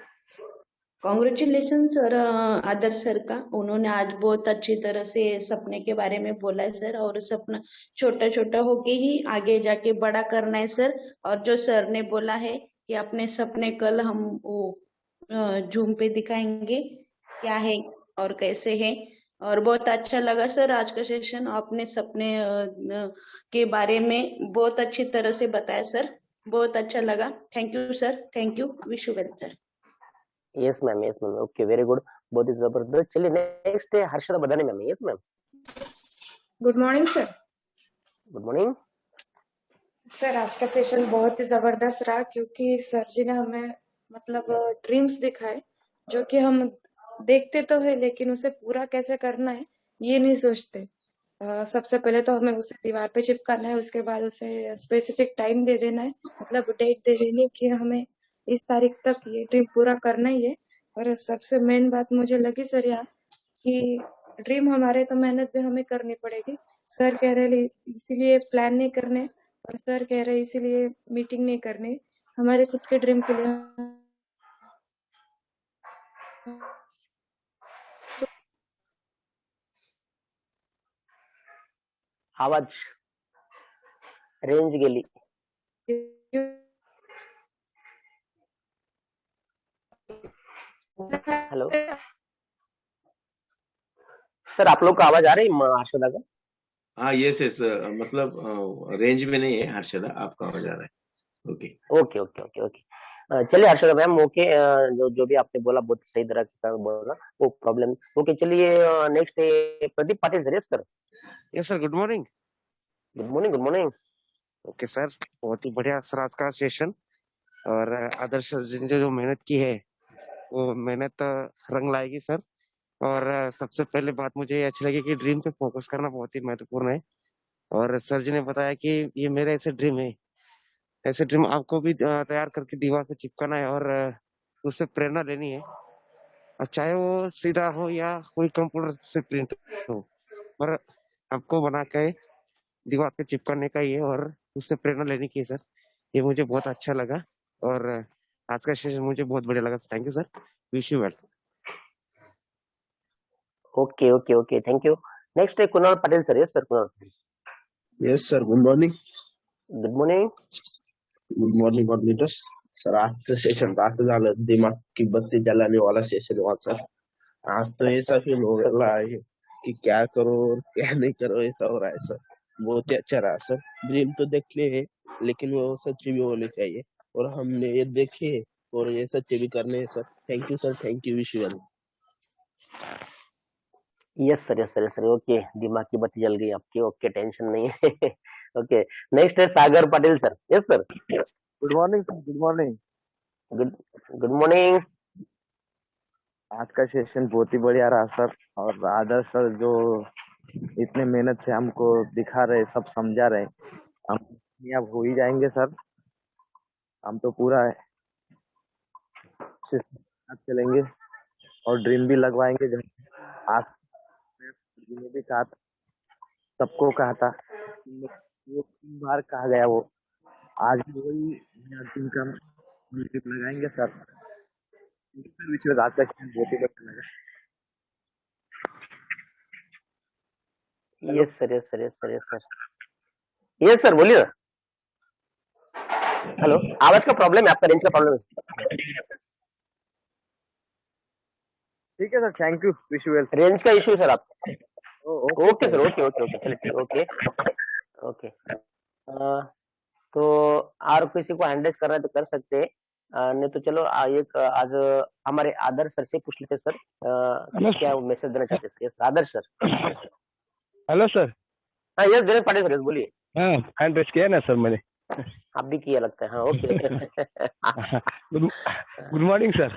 Congratulation sir Adarsh sir का। उन्होंने आज बहुत अच्छी तरह से सपने के बारे में बोला है सर, और सपना छोटा छोटा होके ही आगे जाके बड़ा करना है सर। और जो सर ने बोला है कि अपने सपने कल हम वो जूम पे दिखाएंगे क्या है और कैसे है। और बहुत अच्छा लगा सर आज का सेशन। अपने सपने के बारे में बहुत अच्छी तरह से बताया सर, बहुत अच्छा लगा। Thank you sir, thank you, wish you well sir. Yes ma'am, yes ma'am, okay, very good, बहुत ही जबरदस्त। चलिए नेक्स्ट है Harshada Badane ma'am. Yes ma'am, good morning sir. Good morning. Sir आज का सेशन बहुत ही जबरदस्त रहा, क्योंकि सर जी ने हमें मतलब ड्रीम्स दिखाए, जो कि हम देखते तो है लेकिन उसे पूरा कैसे करना है ये नहीं सोचते। सबसे पहले तो हमें उसे दीवार पे चिपकाना है, उसके बाद उसे स्पेसिफिक टाइम दे देना है, मतलब डेट दे देनी है कि हमें इस तारीख तक ये ड्रीम पूरा करना ही है। और सबसे मेन बात मुझे लगी सर यहाँ कि ड्रीम हमारे तो मेहनत भी हमें करनी पड़ेगी। सर कह रहे इसीलिए प्लान नहीं करने, और सर कह रहे इसीलिए मीटिंग नहीं करनी। हमारे खुद के ड्रीम के लिए आवाज रेंज गेली। हेलो सर, आप लोग को आवाज आ रही है हर्षदा का? हाँ यस यस, मतलब रेंज में नहीं है हर्षदा, आपका आवाज आ रहा है। Okay okay okay okay okay. चलिए हर्षदा मैम, ओके, जो भी आपने बोला बहुत सही तरह का बोला, वो प्रॉब्लम। ओके, चलिए नेक्स्ट है Pradeep Patil sir. Yes sir, yes sir, good morning. Good morning, good morning. Okay sir, बहुत ही बढ़िया सर आज का सेशन। और आदर्श सर जी ने जो मेहनत की है वो मेहनत रंग लाएगी सर। और सबसे पहले बात मुझे ये अच्छी लगी कि ड्रीम पे फोकस करना बहुत ही महत्वपूर्ण है। और सर जी ने बताया कि ये मेरा ऐसे ड्रीम है, ऐसे ड्रीम आपको भी तैयार करके दीवार पे चिपकाना है और उससे प्रेरणा लेनी है। और चाहे वो सीधा हो या कोई कंप्यूटर से प्रिंट हो, पर आपको बना के दीवार पे चिपकाने का ही है और उससे प्रेरणा लेने की है सर। ये मुझे बहुत अच्छा लगा और आज का सेशन मुझे बहुत बढ़िया लगा। Thank you sir, wish you well. Okay okay okay, thank you. Next है Kunal Patil sir. Yes sir, Kunal. Yes sir, good morning. Good morning. Good morning coordinators. Sir आजचं सेशन तर असं झालं, दिमाग की बत्ती जलाने वाला सेशन हुआ सर। आज तो ऐसा फील हो रहा है कि क्या करो और क्या नहीं करो, ऐसा हो रहा है सर। बहुत ही अच्छा रहा सर। ड्रीम तो देख लिए है, लेकिन वो सच्ची भी होनी चाहिए, और हमने ये देखे और ये सच्चे भी करने हैं sir. Thank you sir, thank you, wish you well. Yes sir, yes sir, yes sir, okay, दिमाग की बत्ती जल गई आपकी। ओके, टेंशन नहीं है। ओके, नेक्स्ट है Sagar Patil sir. Yes sir, good morning sir, good morning. Good good morning. आज का सेशन बहुत ही बढ़िया रहा सर। और आदर्श सर जो इतने मेहनत से हमको दिखा रहे, सब समझा रहे, हम कामयाब हो ही जाएंगे सर। हम तो पूरा system के साथ चलेंगे और ड्रीम भी लगवाएंगे। जब आज ने भी कहा था, सबको कहा था, वो 3 बार कहा गया, वो आज भी वही ड्रीम का ड्रीम लगाएंगे सर। विश्व आज का सेशन बहुत ही बढ़िया लगा। Yes sir, yes sir, yes sir, yes sir, yes sir, बोलिए ना। हेलो, आवाज का प्रॉब्लम है आपका, रेंज का प्रॉब्लम है। ठीक है sir, thank you, wish you well. Range का इशू सर आप। Okay okay sir, okay okay okay, चलिए ओके ओके। तो और किसी को हैंडल्स करना है तो कर सकते हैं, नहीं तो चलो एक आज हमारे आदर्श सर से पूछ लेते सर, क्या मैसेज देना चाहते हैं। Yes Adarsh sir. Hello sir. हाँ yes Dinesh Patil sir yes, बोलिए। हाँ हैंड रेस किया ना सर मैंने। आप भी किया लगता है, हाँ okay. Good morning sir.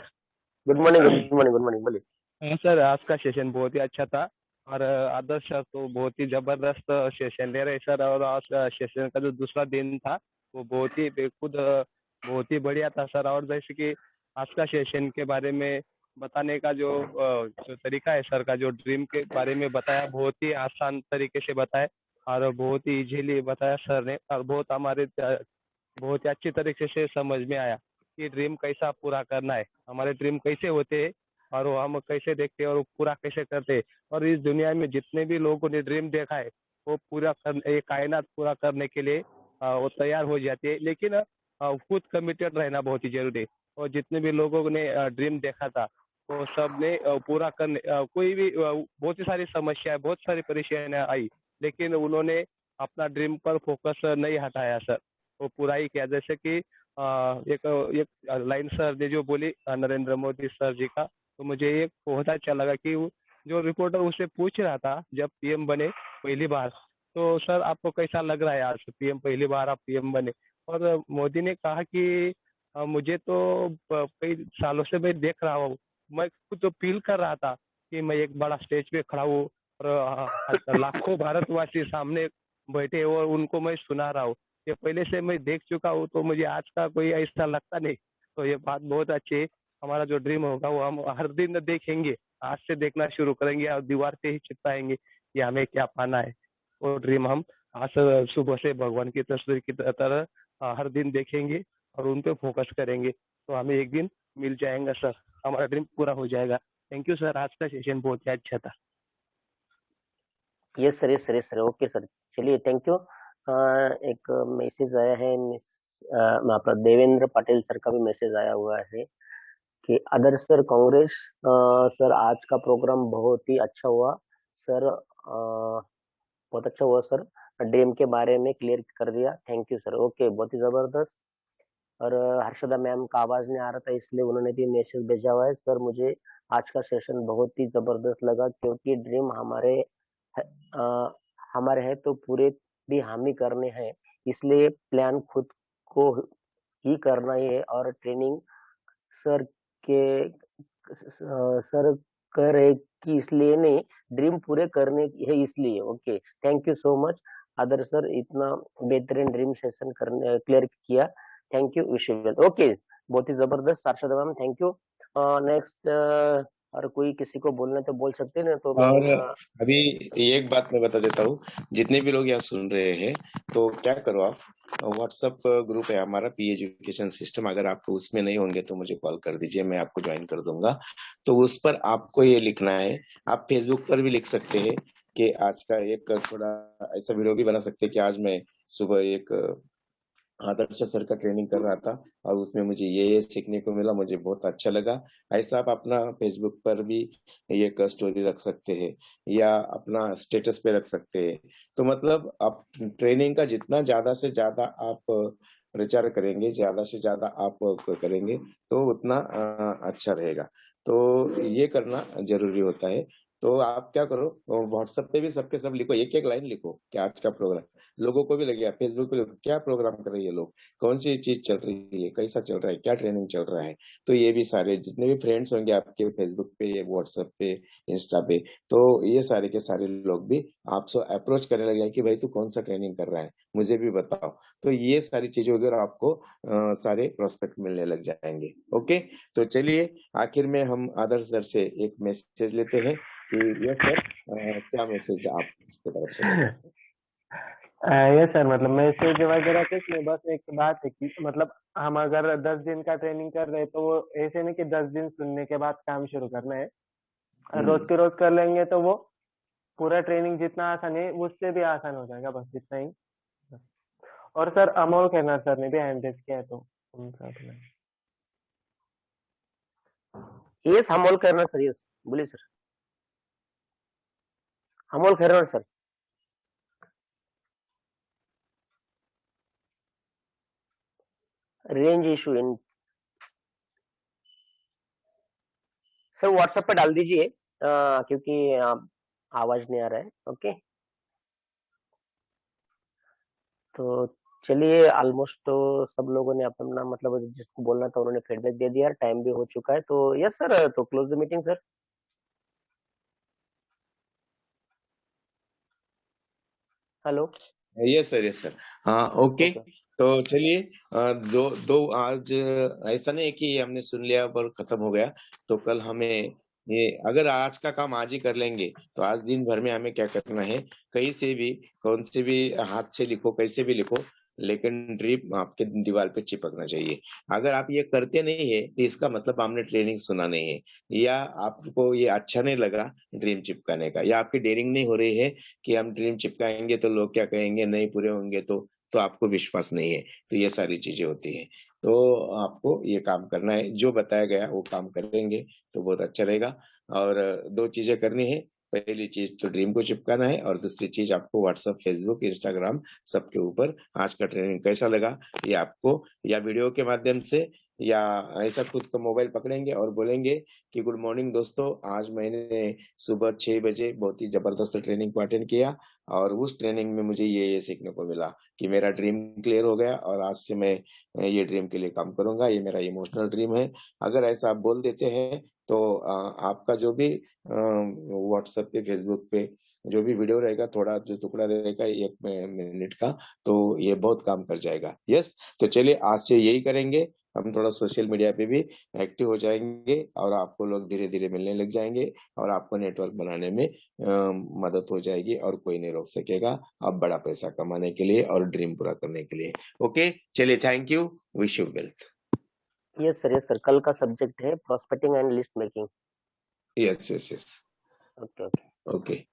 Good morning good morning good morning बोलिए। हाँ सर, आज का सेशन बहुत ही अच्छा था और आदर्श सर तो बहुत ही जबरदस्त सेशन ले रहे सर। और आज का सेशन का जो दूसरा दिन था वो बहुत ही बेखुद बहुत ही बढ़िया था सर। और जैसे कि आज का सेशन के बारे में बताने का जो तरीका है सर का, जो ड्रीम के बारे में बताया, बहुत ही आसान तरीके से बताया और बहुत ही इजीली बताया सर ने। और बहुत ही अच्छी तरीके से समझ में आया कि ड्रीम कैसा पूरा करना है, हमारे ड्रीम कैसे होते हैं और वो हम कैसे देखते हैं और वो पूरा कैसे करते हैं। और इस दुनिया में जितने भी लोगों ने ड्रीम देखा है वो पूरा कर, ये कायनात पूरा करने के लिए वो तैयार हो जाती है। लेकिन खुद कमिटेड रहना बहुत ही जरूरी है। और जितने भी लोगों ने ड्रीम देखा था वो सब ने पूरा करने कोई भी बहुत ही सारी समस्याएं, बहुत सारी परेशानियां आई, लेकिन उन्होंने अपना ड्रीम पर फोकस नहीं हटाया सर, वो पूरा ही किया। जैसे कि एक एक लाइन सर ने जो बोली नरेंद्र मोदी सर जी का, तो मुझे ये बहुत अच्छा लगा कि जो रिपोर्टर उससे पूछ रहा था जब पीएम बने पहली बार, तो सर आपको कैसा लग रहा है आज पीएम, पहली बार आप पीएम बने। और मोदी ने कहा कि मुझे तो कई सालों से मैं देख रहा हूँ, मैं खुद तो फील कर रहा था कि मैं एक बड़ा स्टेज पे खड़ा हूँ और लाखों भारतवासी सामने बैठे और उनको मैं सुना रहा हूँ। ये पहले से मैं देख चुका हूँ, तो मुझे आज का कोई ऐसा लगता नहीं। तो ये बात बहुत अच्छी है। हमारा जो ड्रीम होगा वो हम हर दिन देखेंगे, आज से देखना शुरू करेंगे और दीवार पे ही चिपकाएंगे कि हमें क्या पाना है। वो ड्रीम हम आज सुबह से भगवान की तस्वीर की तरह हर दिन देखेंगे और उन पे फोकस करेंगे, तो हमें एक दिन मिल जाएगा सर, हमारा ड्रीम पूरा हो जाएगा। थैंक यू सर, आज का सेशन बहुत ही अच्छा था। Yes sir yes sir yes sir okay sir, चलिए थैंक यू। एक मैसेज आया है आपका देवेंद्र पाटिल सर का भी मैसेज आया हुआ है कि आदर्श सर कांग्रेस सर आज का प्रोग्राम बहुत ही अच्छा हुआ सर, बहुत अच्छा हुआ सर, ड्रीम के बारे में क्लियर कर दिया, थैंक यू सर ओके बहुत ही जबरदस्त। और हर्षदा मैम का आवाज नहीं आ रहा था इसलिए उन्होंने भी मैसेज भेजा हुआ है सर, मुझे आज का सेशन बहुत ही जबरदस्त लगा क्योंकि ड्रीम अ, हमारे हैं तो पूरे भी हम ही करने हैं, इसलिए प्लान खुद को ही करना ही है और ट्रेनिंग सर के सर करे कि इसलिए नहीं, ड्रीम पूरे करने की है इसलिए okay. Thank you so much आदर सर, इतना बेहतरीन ड्रीम सेशन करने क्लियर किया, thank you wish you well okay. बहुत ही जबरदस्त सारशद मैम, थैंक यू। नेक्स्ट और कोई किसी को बोलना तो बोल सकते हैं ना, तो और मैं अभी एक बात मैं बता देता हूँ, जितने भी लोग यहाँ सुन रहे हैं तो क्या करो आप, व्हाट्सएप ग्रुप है हमारा पी एजुकेशन सिस्टम, अगर आप उसमें नहीं होंगे तो मुझे कॉल कर दीजिए, मैं आपको ज्वाइन कर दूंगा। तो उस पर आपको ये लिखना है, आप फेसबुक पर भी लिख सकते हैं कि आज का एक थोड़ा ऐसा वीडियो भी बना सकते हैं कि आज मैं सुबह एक आदर्श सर का ट्रेनिंग कर रहा था और उसमें मुझे ये सीखने को मिला, मुझे बहुत अच्छा लगा। ऐसा आप अपना फेसबुक पर भी एक स्टोरी रख सकते हैं या अपना स्टेटस पे रख सकते हैं। तो मतलब आप ट्रेनिंग का जितना ज्यादा से ज्यादा आप प्रचार करेंगे, ज्यादा से ज्यादा आप करेंगे तो उतना अच्छा रहेगा। तो ये करना जरूरी होता है। तो आप क्या करो, व्हाट्सएप पे भी सबके सब लिखो, एक एक लाइन लिखो कि आज का प्रोग्राम, लोगों को भी लगे, फेसबुक पे क्या प्रोग्राम कर रही है लोग, कौन सी चीज चल रही है, कैसा चल रहा है, क्या ट्रेनिंग चल रहा है। तो ये भी सारे जितने भी फ्रेंड्स होंगे आपके फेसबुक पे, व्हाट्सएप पे, इंस्टा पे, तो ये सारे के सारे लोग भी आपसे अप्रोच करने लगे कि भाई तू कौन सा ट्रेनिंग कर रहा है, मुझे भी बताओ। तो ये सारी चीजें वगैरह आपको सारे प्रोस्पेक्ट मिलने लग जाएंगे। ओके, तो चलिए आखिर में हम आदर्श सर से एक मैसेज लेते हैं कि ये सर क्या मैसेज आपकी तरफ से लेना है। ये सर मतलब मैसेज वगैरह कुछ नहीं, बस एक बात है कि मतलब हम अगर 10 दिन का ट्रेनिंग कर रहे हैं तो वो ऐसे नहीं कि 10 दिन सुनने के बाद काम शुरू करना है, रोज के रोज कर लेंगे तो वो पूरा ट्रेनिंग जितना आसान है उससे भी आसान हो जाएगा, बस इतना ही। और सर अमोल खन्ना सर ने भी हैंड रेज किया है तो उनका भी यस हमोल करना सर, यस बोलिए sir, Hamol Khairnar sir. Range issue in sir WhatsApp पे डाल दीजिए क्योंकि आवाज नहीं आ रहा है ओके। तो चलिए ऑलमोस्ट तो सब लोगों ने अपना मतलब जिसको बोलना था उन्होंने फीडबैक दे दिया, टाइम भी हो चुका है, तो यस सर, तो close the meeting sir. Hello. Yes sir, yes sir. हाँ, ओके। ओके। तो चलिए, दो दो आज ऐसा नहीं है कि हमने सुन लिया पर खत्म हो गया। तो कल हमें ये, अगर आज का काम आज ही कर लेंगे तो आज दिन भर में हमें क्या करना है, कहीं से भी कौन से भी हाथ से लिखो, कैसे भी लिखो, लेकिन ड्रीम आपके दीवार पे चिपकना चाहिए। अगर आप ये करते नहीं है तो इसका मतलब आपने ट्रेनिंग सुना नहीं है, या आपको ये अच्छा नहीं लगा ड्रीम चिपकाने का, या आपकी डेयरिंग नहीं हो रही है कि हम ड्रीम चिपकाएंगे तो लोग क्या कहेंगे, नहीं पूरे होंगे तो आपको विश्वास नहीं है। तो ये सारी चीजें होती है। तो आपको ये काम करना है, जो बताया गया वो काम करेंगे तो बहुत अच्छा रहेगा। और दो चीजें करनी है, पहली चीज तो ड्रीम को चिपकाना है, और दूसरी चीज आपको व्हाट्सएप, फेसबुक, इंस्टाग्राम सबके ऊपर आज का ट्रेनिंग कैसा लगा ये आपको या वीडियो के माध्यम से या ऐसा खुद का मोबाइल पकड़ेंगे और बोलेंगे कि गुड मॉर्निंग दोस्तों, आज मैंने सुबह 6 बजे बहुत ही जबरदस्त ट्रेनिंग को अटेंड किया और उस ट्रेनिंग में मुझे ये सीखने को मिला कि मेरा ड्रीम क्लियर हो गया और आज से मैं ये ड्रीम के लिए काम करूंगा, ये मेरा इमोशनल ड्रीम है। अगर ऐसा आप बोल देते हैं तो आपका जो भी व्हाट्सएप पे, फेसबुक पे जो भी वीडियो रहेगा, थोड़ा जो टुकड़ा रहेगा 1 मिनट का, तो ये बहुत काम कर जाएगा। यस, तो चलिए आज से यही करेंगे। हम थोड़ा सोशल मीडिया पे भी एक्टिव हो जाएंगे और आपको लोग धीरे धीरे मिलने लग जाएंगे और आपको नेटवर्क बनाने में मदद हो जाएगी और कोई नहीं रोक सकेगा आप बड़ा पैसा कमाने के लिए और ड्रीम पूरा करने के लिए। ओके, चलिए, thank you, wish you wealth. Yes sir, कल का सब्जेक्ट है prospecting and list making. Yes yes yes. Okay okay. Okay.